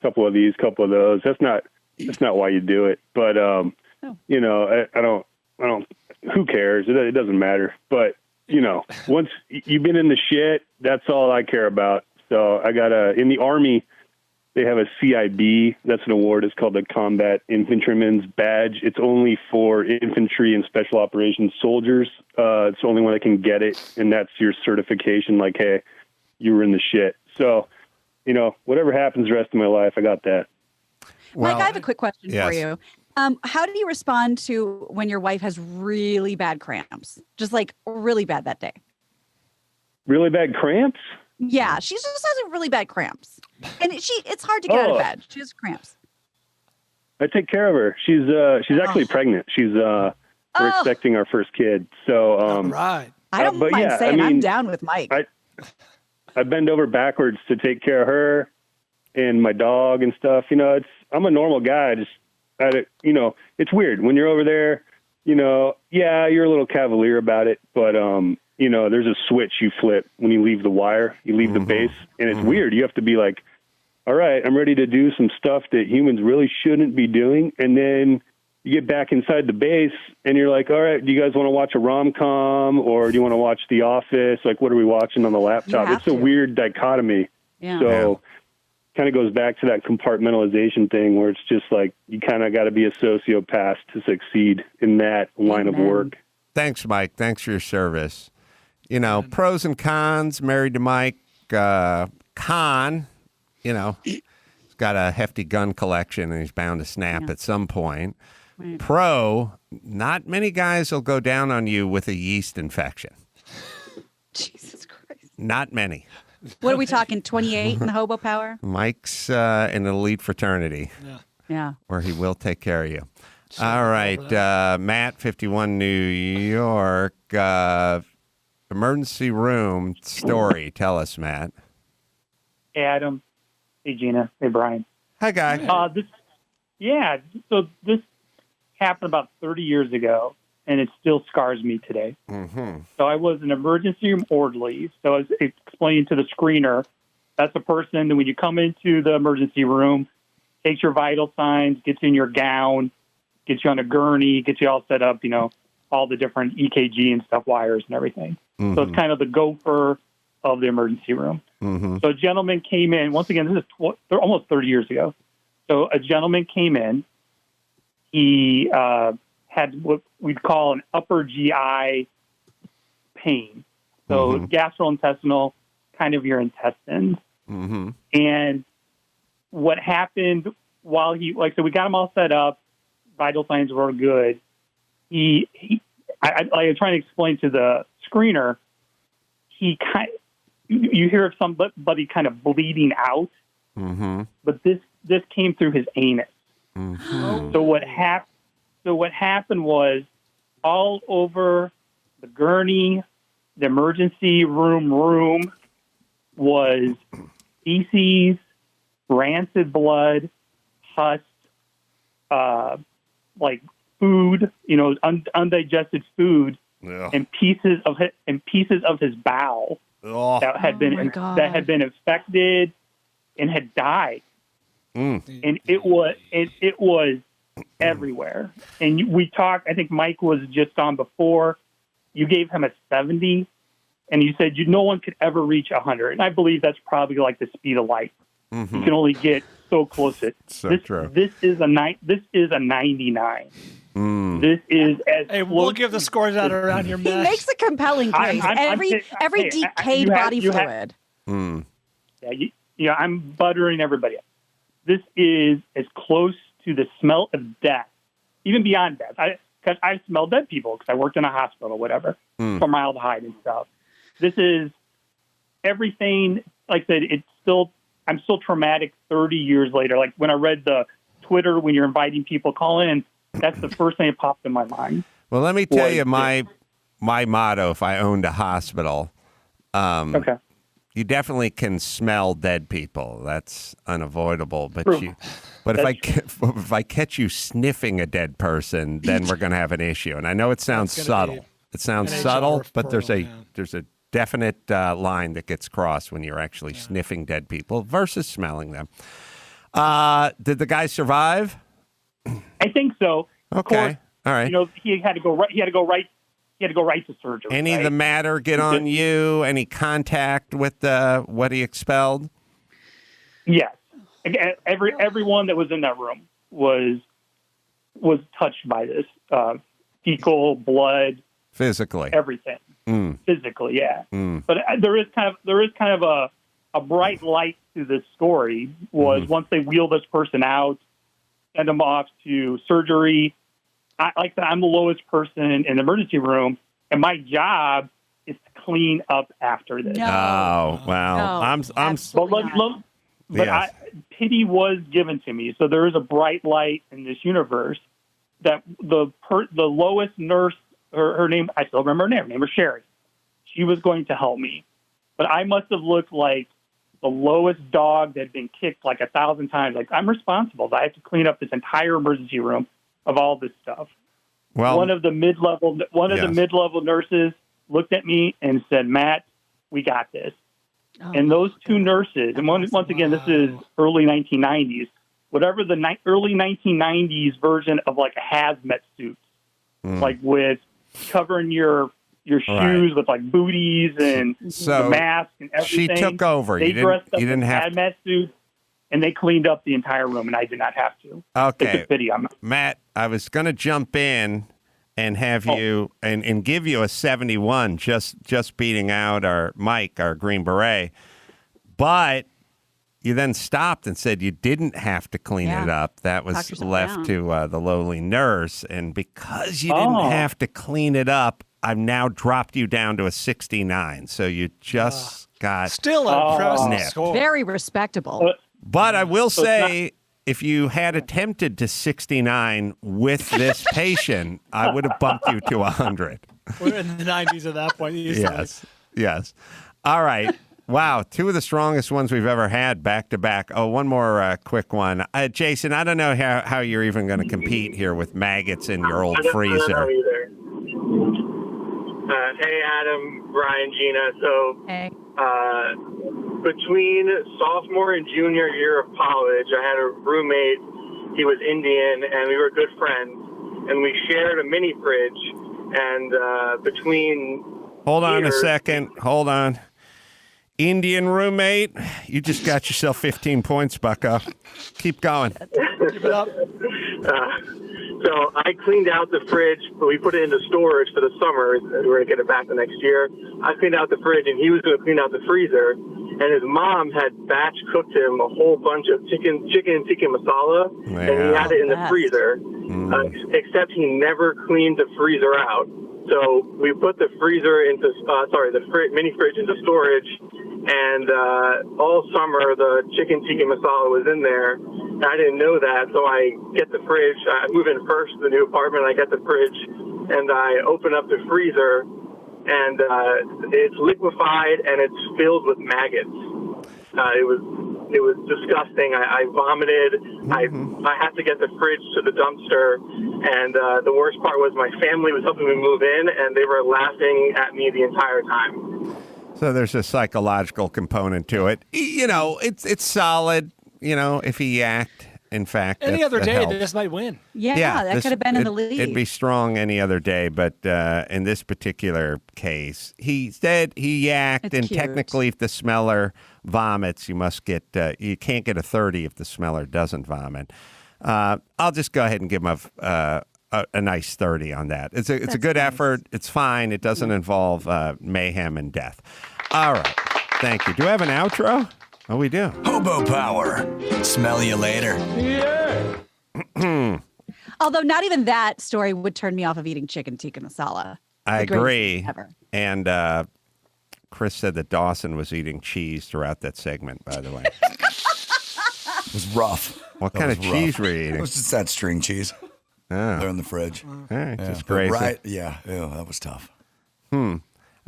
couple of these, couple of those. That's not why you do it. But, I don't, who cares? It doesn't matter. But, once you've been in the shit, that's all I care about. So I got in the Army, they have a CIB. That's an award. It's called the Combat Infantryman's Badge. It's only for infantry and special operations soldiers. It's the only one that can get it. And that's your certification. Like, hey, you were in the shit. So, whatever happens the rest of my life, I got that.
Well,
Mike, I have a quick question
yes.
for you. How do you respond to when your wife has really bad cramps? Just like really bad that day.
Really bad cramps?
Yeah, she just has really bad cramps. And it's hard to get out of bed. She has cramps.
I take care of her. She's actually pregnant. We're expecting our first kid. So,
All right.
I don't mind saying I'm down with Mike.
I bend over backwards to take care of her and my dog and stuff. I'm a normal guy. It's weird when you're over there, you're a little cavalier about it, but, there's a switch you flip when you leave the wire, you leave the base, and it's weird. You have to be like, all right, I'm ready to do some stuff that humans really shouldn't be doing. And then you get back inside the base and you're like, all right, do you guys want to watch a rom-com or do you want to watch The Office? Like, what are we watching on the laptop? It's a weird dichotomy.
Yeah.
So kind of goes back to that compartmentalization thing where it's just like, you kind of got to be a sociopath to succeed in that line of work.
Thanks, Mike. Thanks for your service. Pros and cons, married to Mike. Con, he's got a hefty gun collection and he's bound to snap at some point. Right. Pro, not many guys will go down on you with a yeast infection.
Jesus Christ.
Not many.
What are we talking, 28 in the hobo power?
Mike's in an elite fraternity.
Yeah.
Where he will take care of you. All right, Matt, 51 New York. Emergency room story. Tell us, Matt.
Hey, Adam. Hey, Gina. Hey, Bryan.
Hi, guy.
So this happened about 30 years ago, and it still scars me today.
Mm-hmm.
So I was an emergency room orderly. So I was explaining to the screener, that's the person that when you come into the emergency room, takes your vital signs, gets in your gown, gets you on a gurney, gets you all set up, all the different EKG and stuff, wires and everything. Mm-hmm. So it's kind of the gopher of the emergency room.
Mm-hmm.
So a gentleman came in. Once again, this is almost 30 years ago. So a gentleman came in. He had what we'd call an upper GI pain. So gastrointestinal, kind of your intestines.
Mm-hmm.
And what happened while we got him all set up. Vital signs were good. I was trying to explain to the screener, you hear of somebody kind of bleeding out, but this came through his anus.
Mm-hmm.
So what happened was all over the gurney, the emergency room was feces, rancid blood, pus, like food, undigested food, and pieces of his bowel that had been infected and had died, and it was everywhere. And we talked. I think Mike was just on before. You gave him a 70, and you said no one could ever reach 100. And I believe that's probably like the speed of light. You can only get so close.
True.
This is a 99. This is
we'll give the scores out around your mesh.
He makes a compelling case. Every decayed body fluid.
I'm buttering everybody up. This is as close to the smell of death, even beyond death. Because I smell dead people because I worked in a hospital, whatever, formaldehyde and stuff. This is everything. Like I said, I'm still traumatic 30 years later. Like when I read the Twitter, when you're inviting people call in, that's the first thing that popped in my mind.
Well, let me tell you my motto if I owned a hospital.
Okay.
You definitely can smell dead people. That's unavoidable. But
True.
if I catch you sniffing a dead person, then we're going to have an issue. And I know it sounds subtle. It sounds subtle, but there's a definite line that gets crossed when you're actually sniffing dead people versus smelling them. Did the guy survive?
I think so.
Okay.
Of course,
all right.
he had to go right. He had to go right he had to go right to surgery.
Any of
right?
the matter get on you? Any contact with what he expelled?
Yes. Everyone that was in that room was touched by this. Fecal, blood,
physically,
everything. Physically, yeah. But there is kind of a bright light to this story. Was once they wheel this person out, send them off to surgery. I'm the lowest person in the emergency room, and my job is to clean up after this.
No.
Oh, wow.
No,
I'm
absolutely not.
But
yes.
pity was given to me, so there is a bright light in this universe. That the lowest nurse, her name, I still remember her name. Her name was Sherry. She was going to help me, but I must have looked like the lowest dog that had been kicked like 1,000 times. Like, I'm responsible. I have to clean up this entire emergency room of all this stuff.
well.
One of the mid-level nurses looked at me and said, "Matt, we got this."
Oh,
And those two nurses, and once again, this is early 1990s, whatever the early 1990s version of like a hazmat suit, like with covering your shoes with like booties and
So
the mask and
she
everything.
took over.
They dressed up
you didn't
in
have
hazmat suits, and they cleaned up the entire room, and I did not have to.
Okay.
It's a pity.
Matt, I was going to jump in and have you and give you a 71 just beating out our Mike, our Green Beret. But you then stopped and said you didn't have to clean it up. That was
Talk yourself
left
down.
to the lowly nurse. And because you didn't have to clean it up, I've now dropped you down to a 69. So you just got
Still an impressive
nipped.
score.
Very respectable.
But I will say, if you had attempted to 69 with this patient, I would have bumped you to 100.
We're in the 90s at that point. Easily.
Yes. All right. Wow, two of the strongest ones we've ever had back to back. Oh, one more quick one. Jason, I don't know how you're even going to compete here with maggots in your old freezer.
I don't know either. Hey, Adam, Bryan, Gina. So,
Hey.
between sophomore and junior year of college, I had a roommate. He was Indian, and we were good friends. And we shared a mini fridge. And between
Hold on a
years-
second. Hold on. Indian roommate, you just got yourself 15 points, bucko. Keep going.
Keep it up.
So I cleaned out the fridge, but we put it into storage for the summer. We were going to get it back the next year. I cleaned out the fridge, and he was going to clean out the freezer. And his mom had batch cooked him a whole bunch of chicken tikka masala, and he had it in the freezer. Except he never cleaned the freezer out. So we put the freezer into, mini fridge into storage, and all summer the chicken tikka masala was in there. And I didn't know that, so I get the fridge. I move in first to the new apartment. I get the fridge, and I open up the freezer, and it's liquefied and it's filled with maggots. It was disgusting. I vomited. I had to get the fridge to the dumpster, and the worst part was my family was helping me move in, and they were laughing at me the entire time.
So there's a psychological component to it. You know, it's solid. You know, if he yacked, in fact,
Any other day,
helps.
this might win.
Yeah, that could have been in the lead.
It'd be strong any other day, but in this particular case, he said he yacked,
It's
and
cute.
technically, if the smeller vomits, you must get. You can't get a 30 if the smeller doesn't vomit. I'll just go ahead and give him a nice 30 on that. It's a good effort. It's fine. It doesn't involve mayhem and death. All right. Thank you. Do we have an outro? Oh, we do.
Hobo power. Smell you later.
Although not even that story would turn me off of eating chicken tikka masala.
I
The greatest
agree.
thing ever.
And Chris said that Dawson was eating cheese throughout that segment, by the way.
It was rough.
What
That
kind of
was
cheese
rough.
were you eating?
It was just that string cheese.
Oh.
They're in the fridge.
All right,
Yeah,
just
but
crazy.
right. Yeah. Ew, that was tough.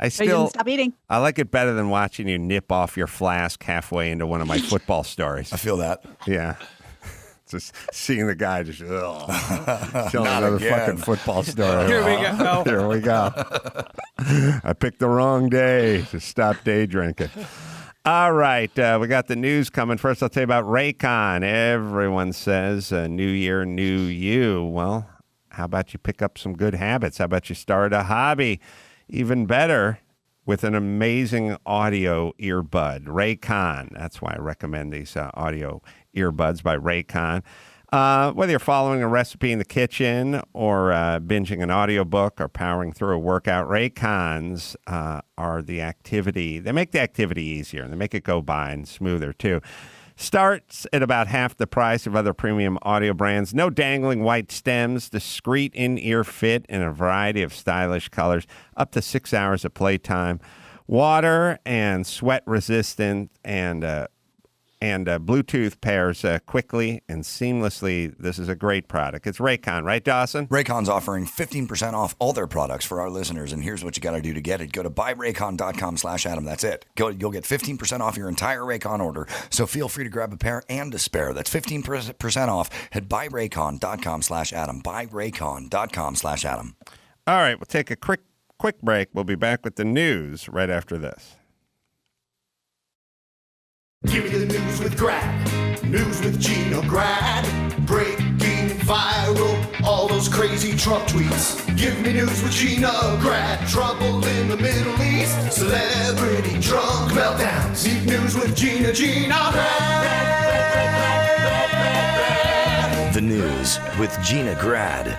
I
So you
still,
didn't stop eating.
I like it better than watching you nip off your flask halfway into one of my football stories.
I feel that.
Yeah. Just seeing the guy just telling
Not
another
again.
fucking football story.
Here we go.
Here we go. I picked the wrong day to stop day drinking. All right. We got the news coming. First, I'll tell you about Raycon. Everyone says new year, new you. Well, how about you pick up some good habits? How about you start a hobby? Even better, with an amazing audio earbud, Raycon. That's why I recommend these audio earbuds by Raycon. Whether you're following a recipe in the kitchen or binging an audiobook or powering through a workout, Raycons are the activity. They make the activity easier, and they make it go by and smoother, too. Starts at about half the price of other premium audio brands. No dangling white stems, discreet in-ear fit in a variety of stylish colors, up to 6 hours of playtime. Water and sweat resistant and Bluetooth pairs quickly and seamlessly. This is a great product. It's Raycon, right, Dawson?
Raycon's offering 15% off all their products for our listeners, and here's what you got to do to get it. Go to buyraycon.com/Adam. That's it. You'll get 15% off your entire Raycon order, so feel free to grab a pair and a spare. That's 15% off at buyraycon.com/Adam. Buyraycon.com/Adam.
All right, we'll take a quick break. We'll be back with the news right after this.
Give me the news with Grad, news with Gina. Grad, breaking viral, all those crazy Trump tweets. Give me news with Gina. Grad, trouble in the Middle East, celebrity drunk meltdowns. Need news with Gina. Grad.
The news with Gina Grad.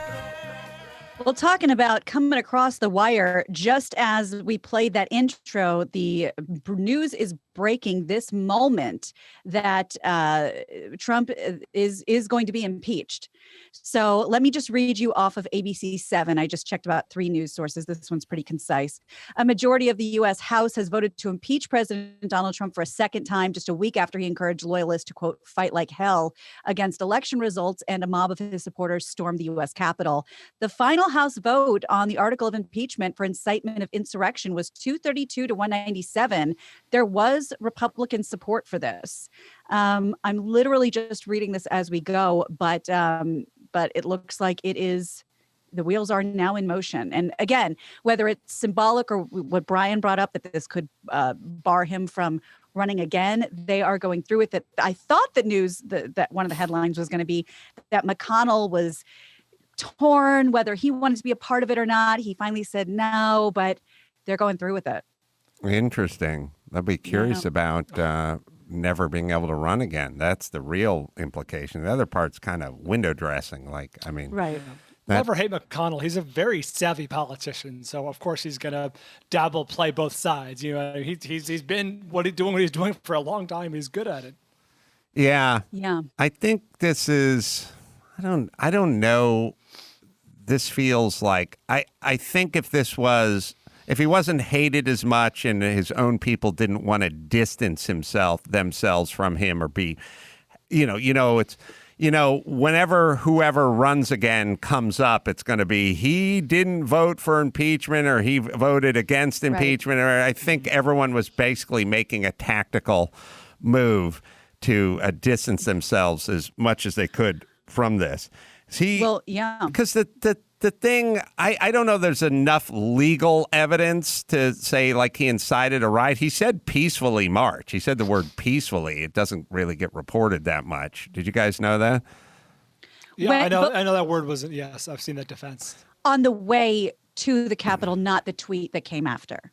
Well, talking about coming across the wire, just as we played that intro, the news is breaking this moment that Trump is going to be impeached. So let me just read you off of ABC 7. I just checked about 3 news sources. This one's pretty concise. A majority of the U.S. House has voted to impeach President Donald Trump for a second time, just a week after he encouraged loyalists to, quote, fight like hell against election results, and a mob of his supporters stormed the U.S. Capitol. The final House vote on the article of impeachment for incitement of insurrection was 232 to 197. There was Republican support for this. I'm literally just reading this as we go, but it looks like the wheels are now in motion. And again, whether it's symbolic or what Bryan brought up, that this could bar him from running again, they are going through with it. I thought the news that one of the headlines was going to be that McConnell was torn, whether he wanted to be a part of it or not. He finally said no, but they're going through with it.
Interesting. I'd be curious about never being able to run again. That's the real implication. The other part's kind of window dressing.
Right.
Never hate McConnell. He's a very savvy politician, so of course he's going to play both sides. You know, he's been what he's doing for a long time. He's good at it.
Yeah.
Yeah.
I think this is. I don't know. This feels like I think if he wasn't hated as much and his own people didn't want to distance themselves from him or be, whenever whoever runs again comes up, it's going to be he didn't vote for impeachment or he voted against impeachment. Right. Or I think everyone was basically making a tactical move to distance themselves as much as they could from this. Because the thing, I don't know there's enough legal evidence to say like he incited a riot. He said peacefully march. He said the word peacefully. It doesn't really get reported that much. Did you guys know that?
Yeah, I know that word wasn't. Yes, I've seen that defense.
On the way to the Capitol, not the tweet that came after.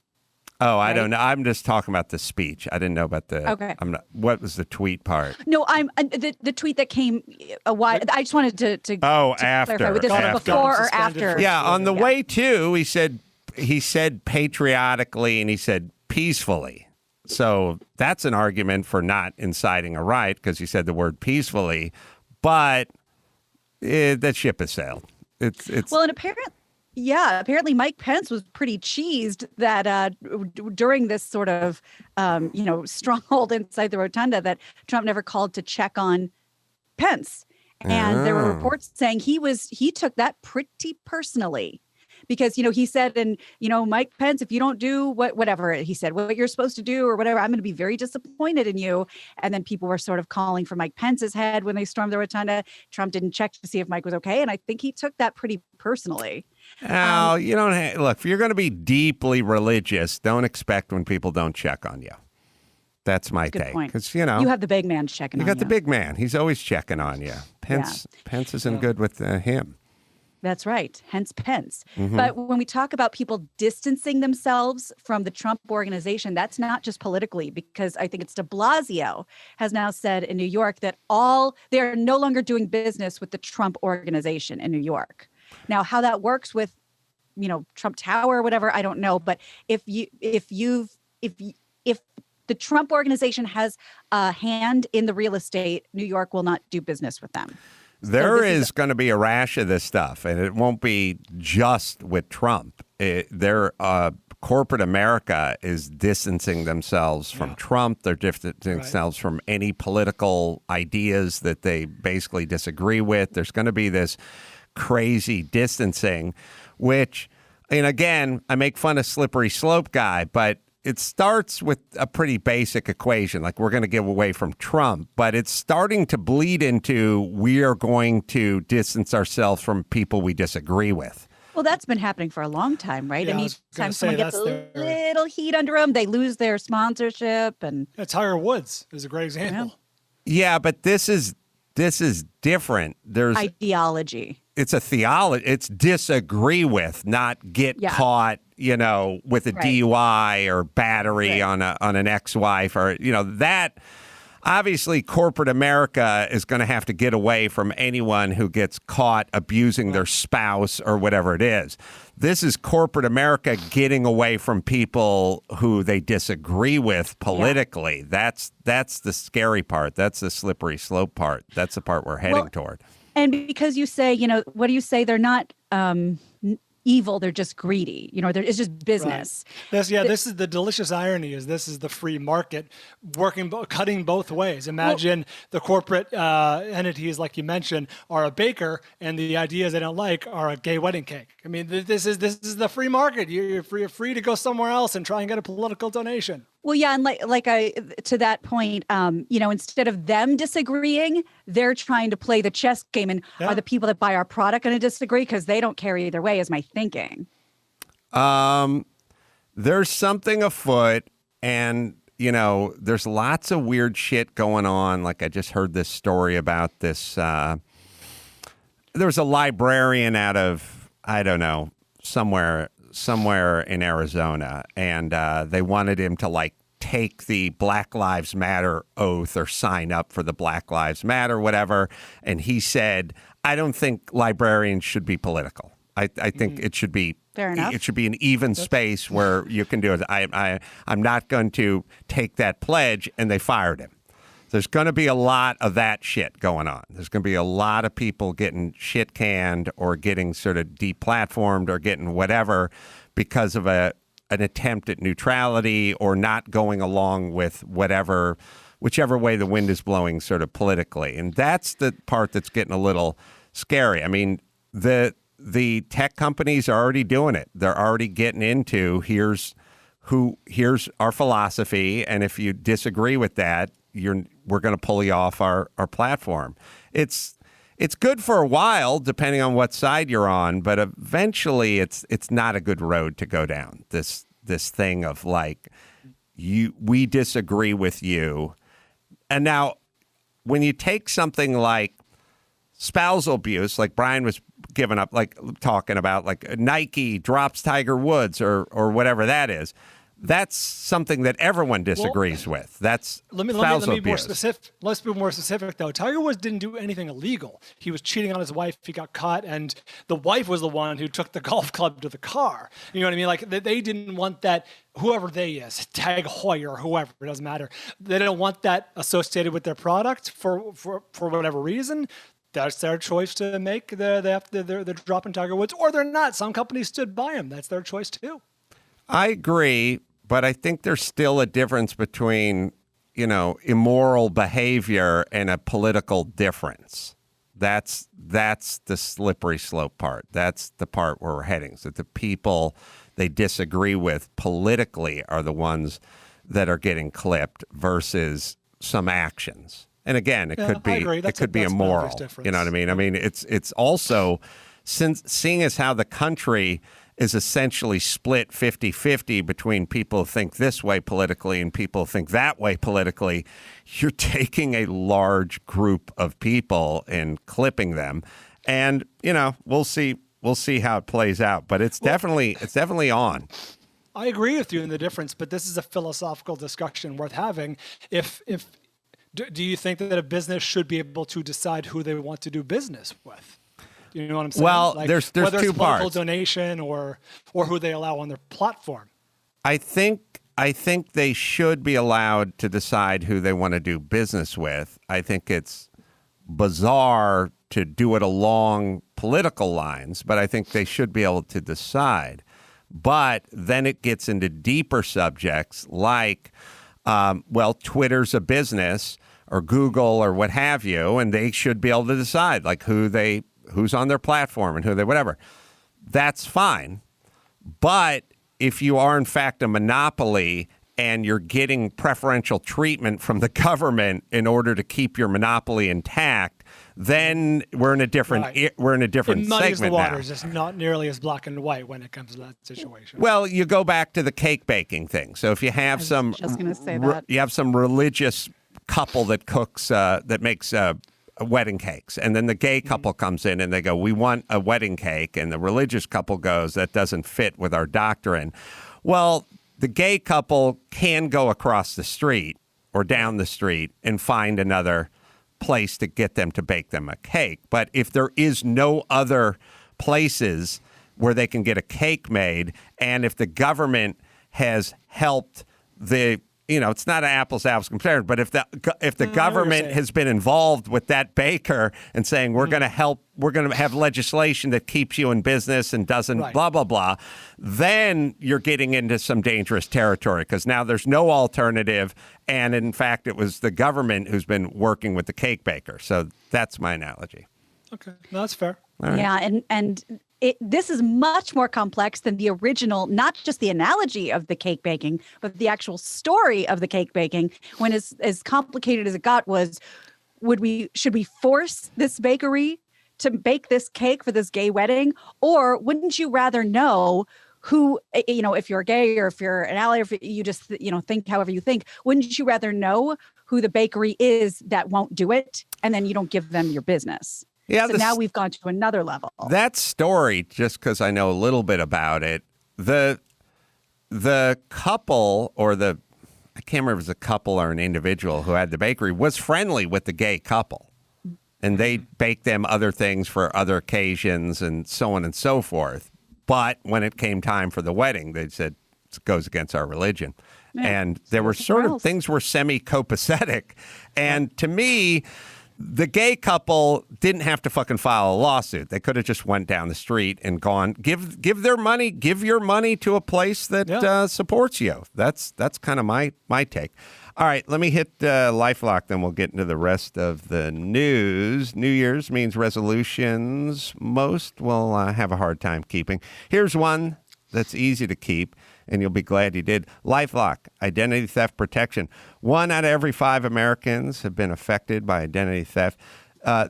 Oh, I don't know. I'm just talking about the speech. I didn't know about the.
Okay.
What was the tweet part?
No, I'm the tweet that came a while. I just wanted to
after.
clarify with this before or after.
Yeah, on the way to, he said patriotically and he said peacefully. So that's an argument for not inciting a riot because he said the word peacefully, but that ship has sailed. It's
well, and apparently Mike Pence was pretty cheesed that during this sort of, stronghold inside the rotunda that Trump never called to check on Pence. And there were reports saying he took that pretty personally because, he said, and, Mike Pence, if you don't do whatever he said, what you're supposed to do or whatever, I'm going to be very disappointed in you. And then people were sort of calling for Mike Pence's head when they stormed the rotunda. Trump didn't check to see if Mike was okay. And I think he took that pretty personally.
Now, you don't look, if you're going to be deeply religious, don't expect when people don't check on you. That's my take. Because, you
have the big man checking on you.
You got the big man. He's always checking on you. Pence isn't good with him.
That's right. Hence Pence. But when we talk about people distancing themselves from the Trump organization, that's not just politically, because I think it's de Blasio has now said in New York that they're no longer doing business with the Trump organization in New York. Now, how that works with, Trump Tower or whatever, I don't know. But if the Trump organization has a hand in the real estate, New York will not do business with them.
There is going to be a rash of this stuff, and it won't be just with Trump. Corporate America is distancing themselves from Trump. They're distancing themselves from any political ideas that they basically disagree with. There's going to be this crazy distancing, which, and again, I make fun of slippery slope guy, but it starts with a pretty basic equation, like we're going to give away from Trump, but it's starting to bleed into we are going to distance ourselves from people we disagree with.
Well, that's been happening for a long time, right?
Yeah,
and each time someone gets a little heat under them, they lose their sponsorship. And
Tiger Woods is a great example.
Yeah, but this is different. There's
ideology.
It's a theology. It's disagree with, not get caught, with a DUI or battery on an ex-wife or, that. Obviously, corporate America is going to have to get away from anyone who gets caught abusing their spouse or whatever it is. This is corporate America getting away from people who they disagree with politically. That's the scary part. That's the slippery slope part. That's the part we're heading toward.
And because you say, what do you say? They're not evil, they're just greedy. It's just business.
Right. This is the delicious irony this is the free market cutting both ways. Imagine the corporate entities, like you mentioned, are a baker and the ideas they don't like are a gay wedding cake. I mean, this is the free market. You're free to go somewhere else and try and get a political donation.
Well, yeah, and to that point, instead of them disagreeing, they're trying to play the chess game. And are the people that buy our product going to disagree? Because they don't care either way, is my thinking.
There's something afoot, and there's lots of weird shit going on. Like I just heard this story about this. There was a librarian out of, I don't know, somewhere in Arizona, and they wanted him to take the Black Lives Matter oath or sign up for the Black Lives Matter, whatever. And he said, I don't think librarians should be political. I think it should be
fair enough.
It should be an even space where you can do it. I'm not going to take that pledge, and they fired him. There's going to be a lot of that shit going on. There's going to be a lot of people getting shit canned or getting sort of deplatformed or getting whatever because of an attempt at neutrality or not going along with whichever way the wind is blowing sort of politically. And that's the part that's getting a little scary. I mean, the tech companies are already doing it. They're already getting into here's our philosophy, and if you disagree with that, we're going to pull you off our platform. It's good for a while, depending on what side you're on, but eventually it's not a good road to go down. This thing of we disagree with you, and now when you take something like spousal abuse, like Bryan was giving up, talking about, Nike drops Tiger Woods or whatever that is. That's something that everyone disagrees with. That's spousal abuse.
Let's be more specific, though. Tiger Woods didn't do anything illegal. He was cheating on his wife. He got caught, and the wife was the one who took the golf club to the car. You know what I mean? They didn't want that, whoever they is, Tag Heuer, whoever, it doesn't matter. They don't want that associated with their product for whatever reason. That's their choice to make. They're dropping Tiger Woods, or they're not. Some companies stood by him. That's their choice, too. I
agree. But I think there's still a difference between, immoral behavior and a political difference. That's the slippery slope part. That's the part where we're heading. So the people they disagree with politically are the ones that are getting clipped versus some actions. And again, it could be immoral. You know what I mean? I mean, it's also, seeing as how the country is essentially split 50-50 between people who think this way politically and people who think that way politically, you're taking a large group of people and clipping them. And, we'll see we'll see how it plays out. But it's definitely on.
I agree with you in the difference, but this is a philosophical discussion worth having. Do you think that a business should be able to decide who they want to do business with? You know what I'm saying?
Well, there's
whether
two
it's political
parts.
donation or who they allow on their platform.
I think they should be allowed to decide who they want to do business with. I think it's bizarre to do it along political lines, but I think they should be able to decide. But then it gets into deeper subjects like, Twitter's a business or Google or what have you, and they should be able to decide like who's on their platform and whatever. That's fine. But if you are in fact a monopoly and you're getting preferential treatment from the government in order to keep your monopoly intact, then we're in a different
It muddies the
segment
waters.
now.
It's not nearly as black and white when it comes to that situation.
Well, you go back to the cake baking thing. So if you have some,
just gonna say that.
you have some religious couple that cooks that makes wedding cakes, and then the gay couple comes in and they go, "We want a wedding cake," and the religious couple goes, "That doesn't fit with our doctrine." Well, the gay couple can go across the street or down the street and find another place to get them to bake them a cake. But if there is no other places where they can get a cake made, and if the government has helped it's not an apples to apples comparison, but if the government has been involved with that baker and saying we're going to have legislation that keeps you in business and doesn't blah blah blah, then you're getting into some dangerous territory because now there's no alternative, and in fact it was the government who's been working with the cake baker. So that's my analogy.
Okay, no, that's fair.
Right.
Yeah, and this is much more complex than the original, not just the analogy of the cake baking, but the actual story of the cake baking. When as complicated as it got was, should we force this bakery to bake this cake for this gay wedding? Or wouldn't you rather know who, if you're gay or if you're an ally, or if you just, think however you think, wouldn't you rather know who the bakery is that won't do it? And then you don't give them your business. Yeah, so now we've gone to another level.
That story, just because I know a little bit about it, the couple I can't remember if it was a couple or an individual who had the bakery, was friendly with the gay couple. And they baked them other things for other occasions and so on and so forth. But when it came time for the wedding, they said, it goes against our religion. Yeah, and there were things were semi-copacetic. And to me, the gay couple didn't have to fucking file a lawsuit. They could have just went down the street and gone, give your money to a place that supports you. That's kind of my take. All right, let me hit Lifelock, then we'll get into the rest of the news. New Year's means resolutions most will have a hard time keeping. Here's one that's easy to keep, and you'll be glad you did. Lifelock, identity theft protection. 1 out of every 5 Americans have been affected by identity theft.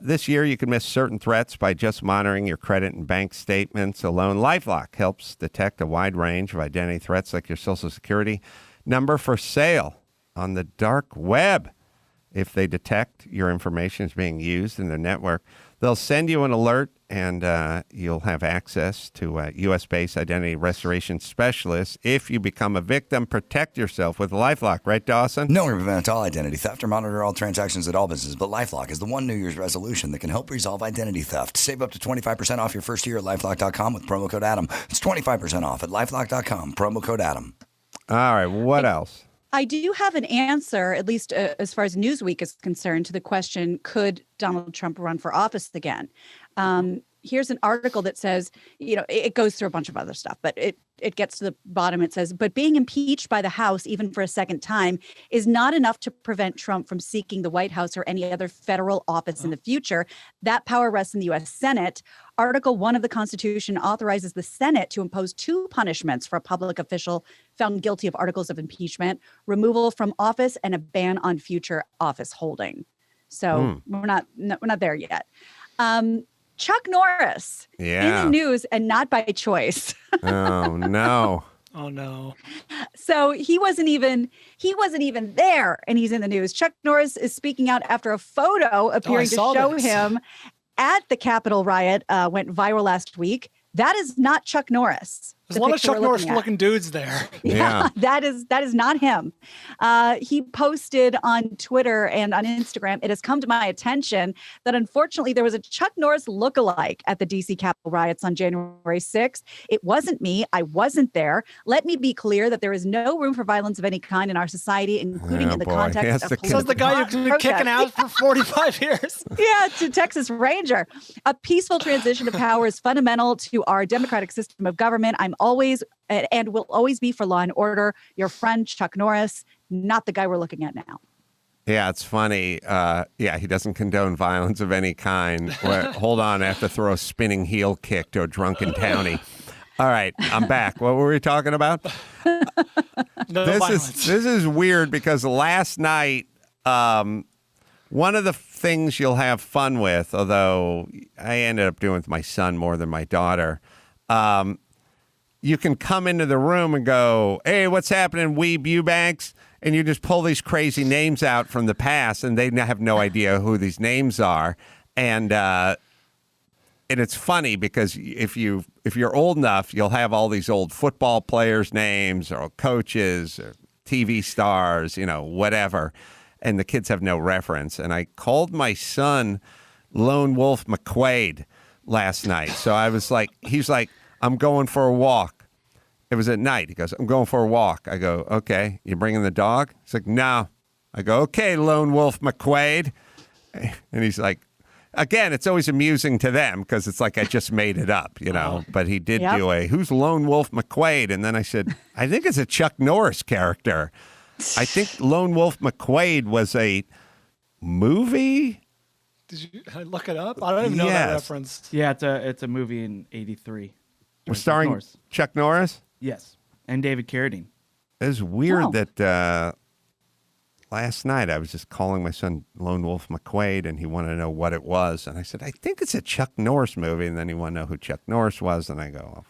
This year, you can miss certain threats by just monitoring your credit and bank statements alone. LifeLock helps detect a wide range of identity threats like your Social Security number for sale on the dark web. If they detect your information is being used in their network, they'll send you an alert, and you'll have access to U.S.-based identity restoration specialists. If you become a victim, protect yourself with LifeLock. Right, Dawson?
No one prevents all identity theft or monitor all transactions at all businesses, but LifeLock is the one New Year's resolution that can help resolve identity theft. Save up to 25% off your first year at LifeLock.com with promo code Adam. It's 25% off at LifeLock.com, promo code Adam.
All right, what else?
I do have an answer, at least as far as Newsweek is concerned, to the question, could Donald Trump run for office again? Here's an article that says, it goes through a bunch of other stuff, but it gets to the bottom. It says, but being impeached by the House, even for a second time, is not enough to prevent Trump from seeking the White House or any other federal office in the future. That power rests in the U.S. Senate. Article 1 of the Constitution authorizes the Senate to impose 2 punishments for a public official found guilty of articles of impeachment: removal from office and a ban on future office holding. So we're not there yet. Chuck Norris in the news, and not by choice.
Oh no.
Oh no.
So he wasn't even there, and he's in the news. Chuck Norris is speaking out after a photo appearing to show him at the Capitol riot went viral last week. That is not Chuck Norris.
There's a lot of Chuck Norris looking dudes there.
Yeah, that is not him. He posted on Twitter and on Instagram, it has come to my attention that unfortunately there was a Chuck Norris lookalike at the DC Capitol riots on January 6th. It wasn't me. I wasn't there. Let me be clear that there is no room for violence of any kind in our society, including in the context of
So the guy who's been kicking out for 45 years.
Yeah, to Texas Ranger. A peaceful transition of power is fundamental to our democratic system of government. I'm always and will always be for law and order. Your friend Chuck Norris, not the guy we're looking at now.
Yeah, it's funny. He doesn't condone violence of any kind. Hold on, I have to throw a spinning heel kick to a drunken townie. All right, I'm back. What were we talking about? This is weird because last night, one of the things you'll have fun with, although I ended up doing with my son more than my daughter, you can come into the room and go, "Hey, what's happening, Weeb Eubanks?" And you just pull these crazy names out from the past, and they have no idea who these names are. And it's funny because if you're old enough, you'll have all these old football players' names or coaches or TV stars, whatever. And the kids have no reference. And I called my son Lone Wolf McQuaid last night. So I was like, he's like, "I'm going for a walk." It was at night. He goes, "I'm going for a walk." I go, "Okay, you bringing the dog?" He's like, "No." I go, "Okay, Lone Wolf McQuaid." And he's like, again, it's always amusing to them because it's like I just made it up, But he did do "Who's Lone Wolf McQuaid?" And then I said, "I think it's a Chuck Norris character." I think Lone Wolf McQuaid was a movie.
Did you look it up? I don't even know that reference.
Yeah, it's a movie in '83.
We're starring Chuck Norris?
Yes, and David Carradine.
It was weird that last night I was just calling my son Lone Wolf McQuaid, and he wanted to know what it was. And I said, "I think it's a Chuck Norris movie." And then he wanted to know who Chuck Norris was. And I go,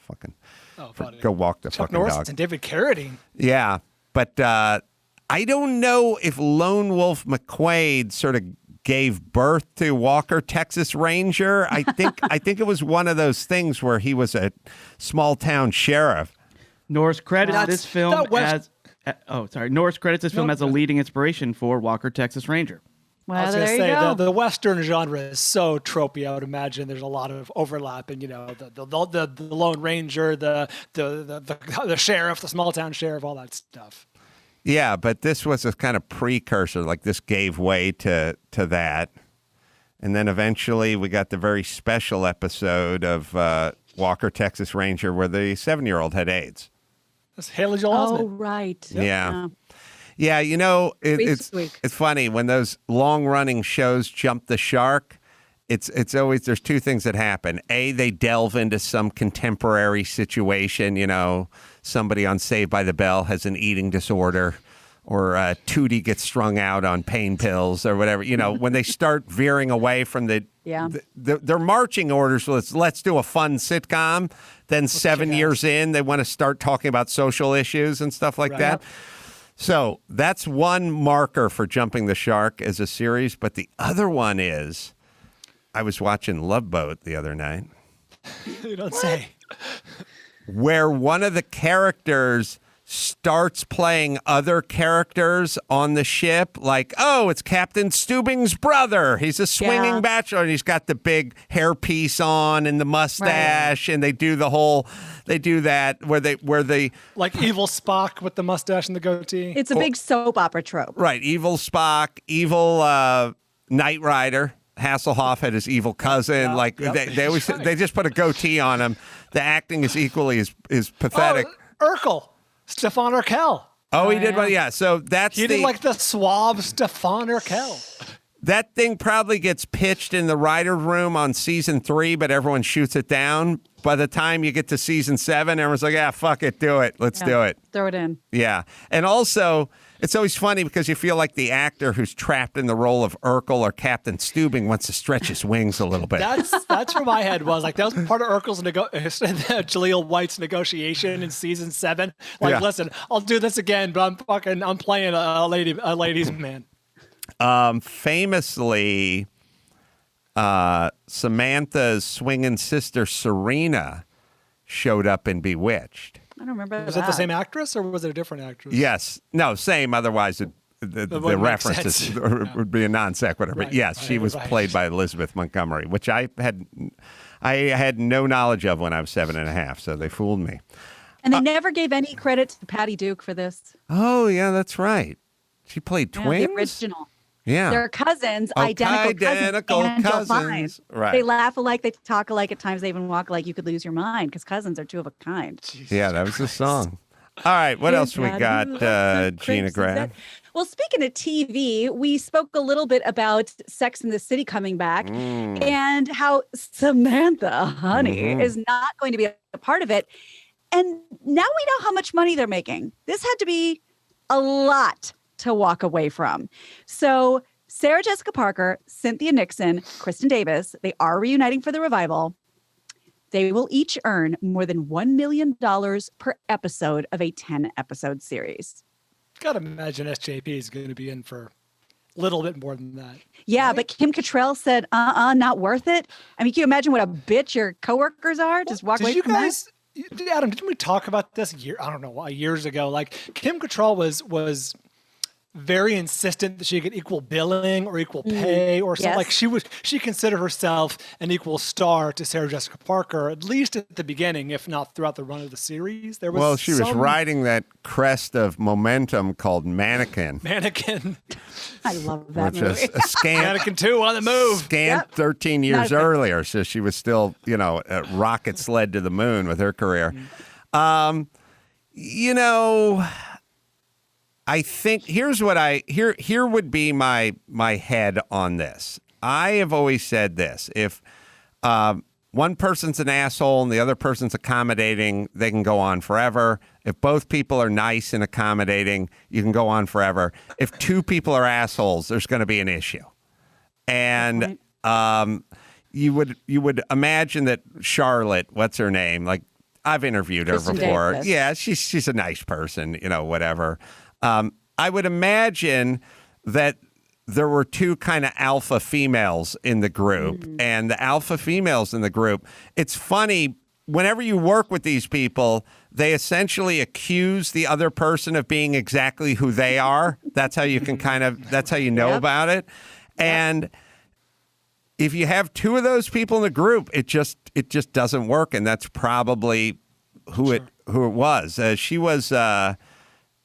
go walk the
Chuck
fucking
Norris
dog.
and David Carradine.
Yeah, but I don't know if Lone Wolf McQuaid sort of gave birth to Walker, Texas Ranger. I think it was one of those things where he was a small town sheriff.
Norris credits this film as Norris credits this film as a leading inspiration for Walker, Texas Ranger.
Well,
I was going to
there you
say
go.
the Western genre is so tropey. I would imagine there's a lot of overlap, and the Lone Ranger, the sheriff, the small town sheriff, all that stuff.
Yeah, but this was a kind of precursor. Like this gave way to that, and then eventually we got the very special episode of Walker, Texas Ranger, where the 7-year-old had AIDS.
That's Haley Joel Osment.
Oh, right.
Yeah. It's funny when those long-running shows jump the shark. It's always, there's two things that happen. A, they delve into some contemporary situation. Somebody on Saved by the Bell has an eating disorder, or Tootie gets strung out on pain pills or whatever. When they start veering away from their marching orders, let's do a fun sitcom. Then 7 years in, they want to start talking about social issues and stuff like that. So that's one marker for jumping the shark as a series. But the other one is, I was watching Love Boat the other night.
You don't say.
Where one of the characters starts playing other characters on the ship, like, oh, it's Captain Stubing's brother. He's a swinging bachelor, and he's got the big hairpiece on and the mustache, and they do that where they
like evil Spock with the mustache and the goatee.
It's a big soap opera trope.
Right, evil Spock, evil Knight Rider. Hasselhoff had his evil cousin. They just put a goatee on him. The acting is equally as pathetic.
Oh, Urkel. Stefan Urkel.
Oh, he did one. Yeah, so
he did like the suave Stefan Urkel.
That thing probably gets pitched in the writer's room on season 3, but everyone shoots it down. By the time you get to season 7, everyone's like, fuck it, do it. Let's do it.
Throw it in.
Yeah. And also, it's always funny because you feel like the actor who's trapped in the role of Urkel or Captain Stubing wants to stretch his wings a little bit.
That's where my head was. Like, that was part of Urkel's Jaleel White's negotiation in season 7. Like, listen, I'll do this again, but I'm playing a ladies' man.
Famously, Samantha's swinging sister Serena showed up in Bewitched.
I don't remember.
Was it the same actress or was it a different actress?
Yes. No, same. Otherwise, the references would be a non sequitur. But yes, she was played by Elizabeth Montgomery, which I had no knowledge of when I was 7.5. So they fooled me.
And they never gave any credit to Patty Duke for this.
Oh yeah, that's right. She played twins.
The original.
Yeah.
They're cousins, identical cousins.
Right.
They laugh alike, they talk alike, at times they even walk alike. You could lose your mind because cousins are two of a kind.
Yeah, that was the song. All right, what else we got, Gina Grad?
Well, speaking of TV, we spoke a little bit about Sex and the City coming back and how Samantha, honey, is not going to be a part of it. And now we know how much money they're making. This had to be a lot to walk away from. So Sarah Jessica Parker, Cynthia Nixon, Kristen Davis, they are reuniting for the revival. They will each earn more than $1 million per episode of a 10-episode series.
Gotta imagine SJP is going to be in for a little bit more than that.
Yeah,
right?
but Kim Cattrall said, not worth it. I mean, can you imagine what a bitch your coworkers are? Just walk away from that?
Adam, didn't we talk about this years ago? Like Kim Cattrall was very insistent that she get equal billing or equal pay or something.
Yes.
Like she considered herself an equal star to Sarah Jessica Parker, at least at the beginning, if not throughout the run of the series.
She was riding that crest of momentum called Mannequin.
I love that
which
movie.
is a scant,
Mannequin 2 on the move.
13 years earlier, so she was still, a rocket sled to the moon with her career. I think here's what here would be my head on this. I have always said this: if one person's an asshole and the other person's accommodating, they can go on forever. If both people are nice and accommodating, you can go on forever. If two people are assholes, there's going to be an issue. And you would imagine that Charlotte, what's her name? Like I've interviewed her before.
Davis.
Yeah, she's a nice person, whatever. I would imagine that there were two kind of alpha females in the group, and the alpha females in the group, it's funny, whenever you work with these people, they essentially accuse the other person of being exactly who they are. That's how you can that's how you know about it. And if you have two of those people in the group, it just doesn't work, and that's probably who it was. She was.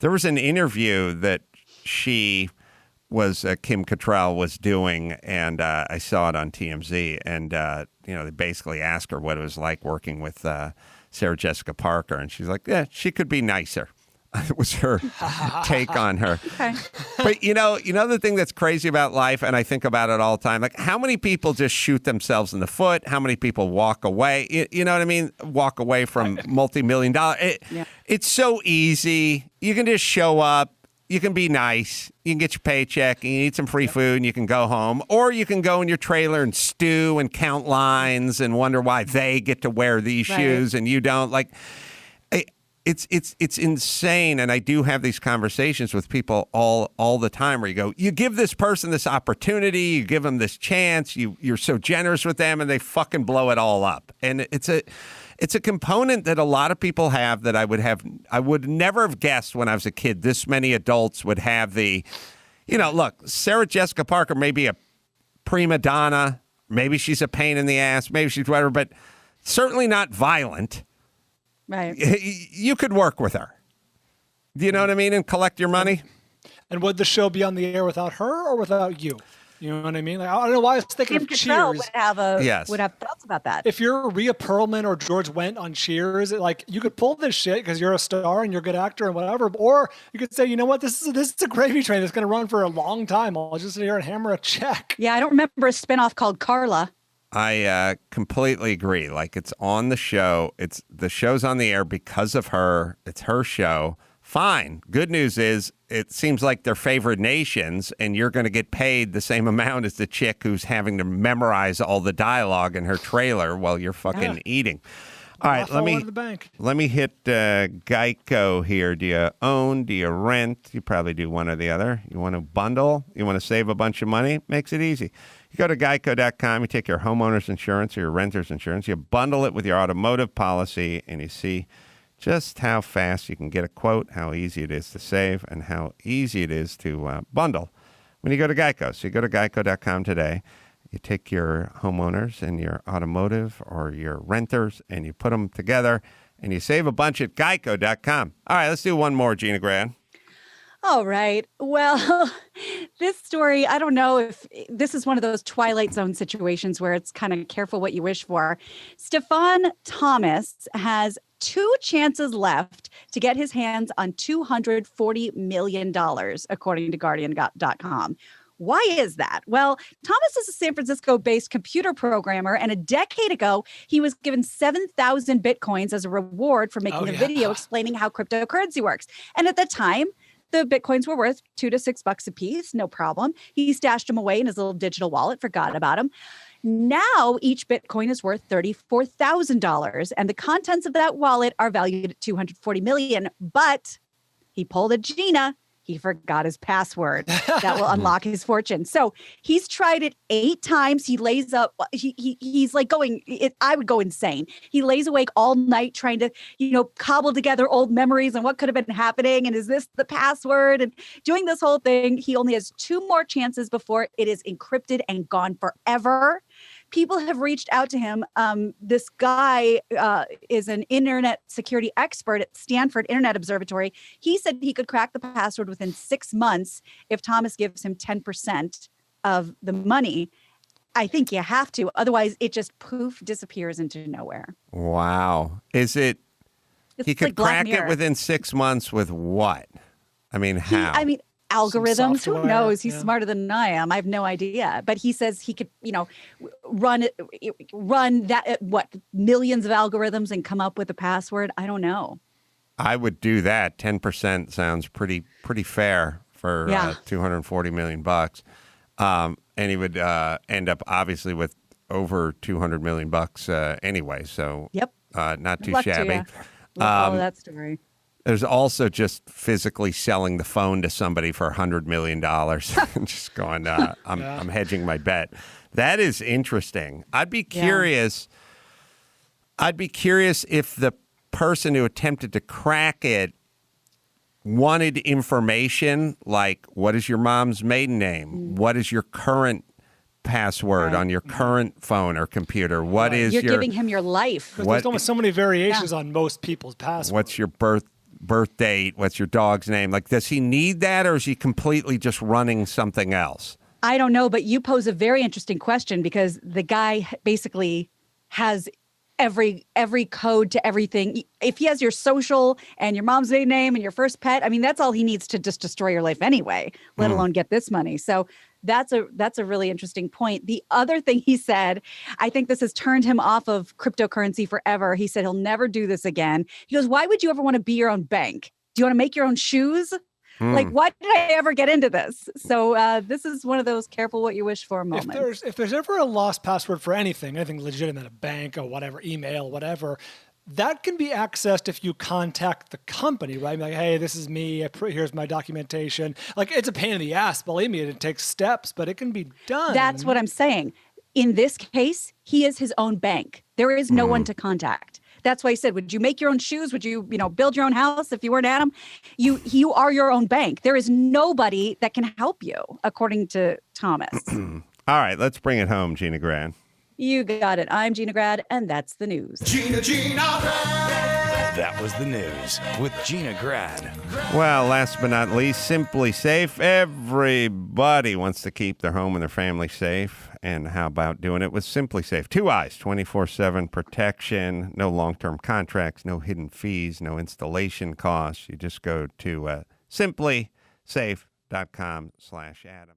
There was an interview that Kim Cattrall was doing, and I saw it on TMZ, and they basically asked her what it was like working with Sarah Jessica Parker, and she's like, yeah, she could be nicer. It was her take on her.
Okay.
But the thing that's crazy about life, and I think about it all the time, like how many people just shoot themselves in the foot? How many people walk away? You know what I mean? Walk away from multi-million-dollar. It's so easy. You can just show up. You can be nice. You can get your paycheck. You can eat some free food, and you can go home. Or you can go in your trailer and stew and count lines and wonder why they get to wear these shoes and you don't. Like, it's insane, and I do have these conversations with people all the time where you go, you give this person this opportunity, you give them this chance, you're so generous with them, and they fucking blow it all up. And it's a component that a lot of people have that I would never have guessed when I was a kid. This many adults would have the, look, Sarah Jessica Parker may be a prima donna, maybe she's a pain in the ass, maybe she's whatever, but certainly not violent.
Right.
You could work with her. Do you know what I mean? And collect your money.
And would the show be on the air without her or without you? You know what I mean? Like, I don't know why I was thinking
Kim
of
Cattrall
Cheers.
would have thoughts about that.
If you're Rhea Perlman or George Wendt on Cheers, like you could pull this shit because you're a star and you're a good actor and whatever. Or you could say, you know what, this is a gravy train that's going to run for a long time. I'll just sit here and hammer a check.
Yeah, I don't remember a spinoff called Carla.
I completely agree. Like it's on the show. The show's on the air because of her. It's her show. Fine. Good news is it seems like they're favored nations, and you're going to get paid the same amount as the chick who's having to memorize all the dialogue in her trailer while you're fucking eating. All right,
Fall into the bank.
let me hit Geico here. Do you own? Do you rent? You probably do one or the other. You want to bundle? You want to save a bunch of money? Makes it easy. You go to geico.com, you take your homeowner's insurance or your renter's insurance, you bundle it with your automotive policy, and you see just how fast you can get a quote, how easy it is to save, and how easy it is to bundle when you go to Geico. So you go to geico.com today. You take your homeowners and your automotive or your renters and you put them together and you save a bunch at geico.com. All right, let's do one more, Gina Grad.
All right. Well, this story, I don't know if this is one of those Twilight Zone situations where it's kind of careful what you wish for. Stefan Thomas has 2 chances left to get his hands on $240 million, according to Guardian.com. Why is that? Well, Thomas is a San Francisco-based computer programmer, and a decade ago, he was given 7,000 Bitcoins as a reward for making a video explaining how cryptocurrency works. And at the time, the Bitcoins were worth $2 to $6 a piece, no problem. He stashed them away in his little digital wallet, forgot about them. Now, each Bitcoin is worth $34,000, and the contents of that wallet are valued at $240 million. But he pulled a Gina. He forgot his password that will unlock his fortune. So he's tried it 8 times. He lays up. He's like going. I would go insane. He lays awake all night trying to, cobble together old memories and what could have been happening. And is this the password? And doing this whole thing. He only has 2 more chances before it is encrypted and gone forever. People have reached out to him. This guy is an internet security expert at Stanford Internet Observatory. He said he could crack the password within 6 months if Thomas gives him 10% of the money. I think you have to. Otherwise, it just poof disappears into nowhere.
Wow. Is it?
It's
he could
like Black
crack it
Mirror.
within 6 months with what? I mean, how?
Algorithms. Who
software,
knows? He's smarter than I am. I have no idea. But he says he could, run that millions of algorithms and come up with a password. I don't know.
I would do that. 10% sounds pretty fair for $240 million. And he would end up obviously with over $200 million anyway. So not too shabby.
We'll follow that story.
There's also just physically selling the phone to somebody for $100 million and just going, I'm hedging my bet. That is interesting. I'd be curious. I'd be curious if the person who attempted to crack it wanted information like, what is your mom's maiden name? What is your current password on your current phone or computer? What is
You're giving him your life.
There's almost so many variations on most people's passwords.
What's your birth date? What's your dog's name? Like, does he need that, or is he completely just running something else?
I don't know, but you pose a very interesting question because the guy basically has every code to everything. If he has your social and your mom's maiden name and your first pet, I mean, that's all he needs to just destroy your life anyway, let alone get this money. So that's a really interesting point. The other thing he said, I think this has turned him off of cryptocurrency forever. He said he'll never do this again. He goes, why would you ever want to be your own bank? Do you want to make your own shoes? Like, why did I ever get into this? So this is one of those careful what you wish for moments.
If there's ever a lost password for anything legitimate, a bank or whatever, email, whatever, that can be accessed if you contact the company, right? Like, hey, this is me. Here's my documentation. Like, it's a pain in the ass. Believe me, it takes steps, but it can be done.
That's what I'm saying. In this case, he is his own bank. There is no one to contact. That's why he said, would you make your own shoes? Would you, build your own house if you weren't Adam? You are your own bank. There is nobody that can help you, according to Thomas.
All right, let's bring it home, Gina Grad.
You got it. I'm Gina Grad, and that's the news.
Gina Grad.
That was the news with Gina Grad.
Well, last but not least, Simply Safe. Everybody wants to keep their home and their family safe. And how about doing it with Simply Safe? 2 eyes, 24/7 protection, no long-term contracts, no hidden fees, no installation costs. You just go to simplysafe.com/Adam.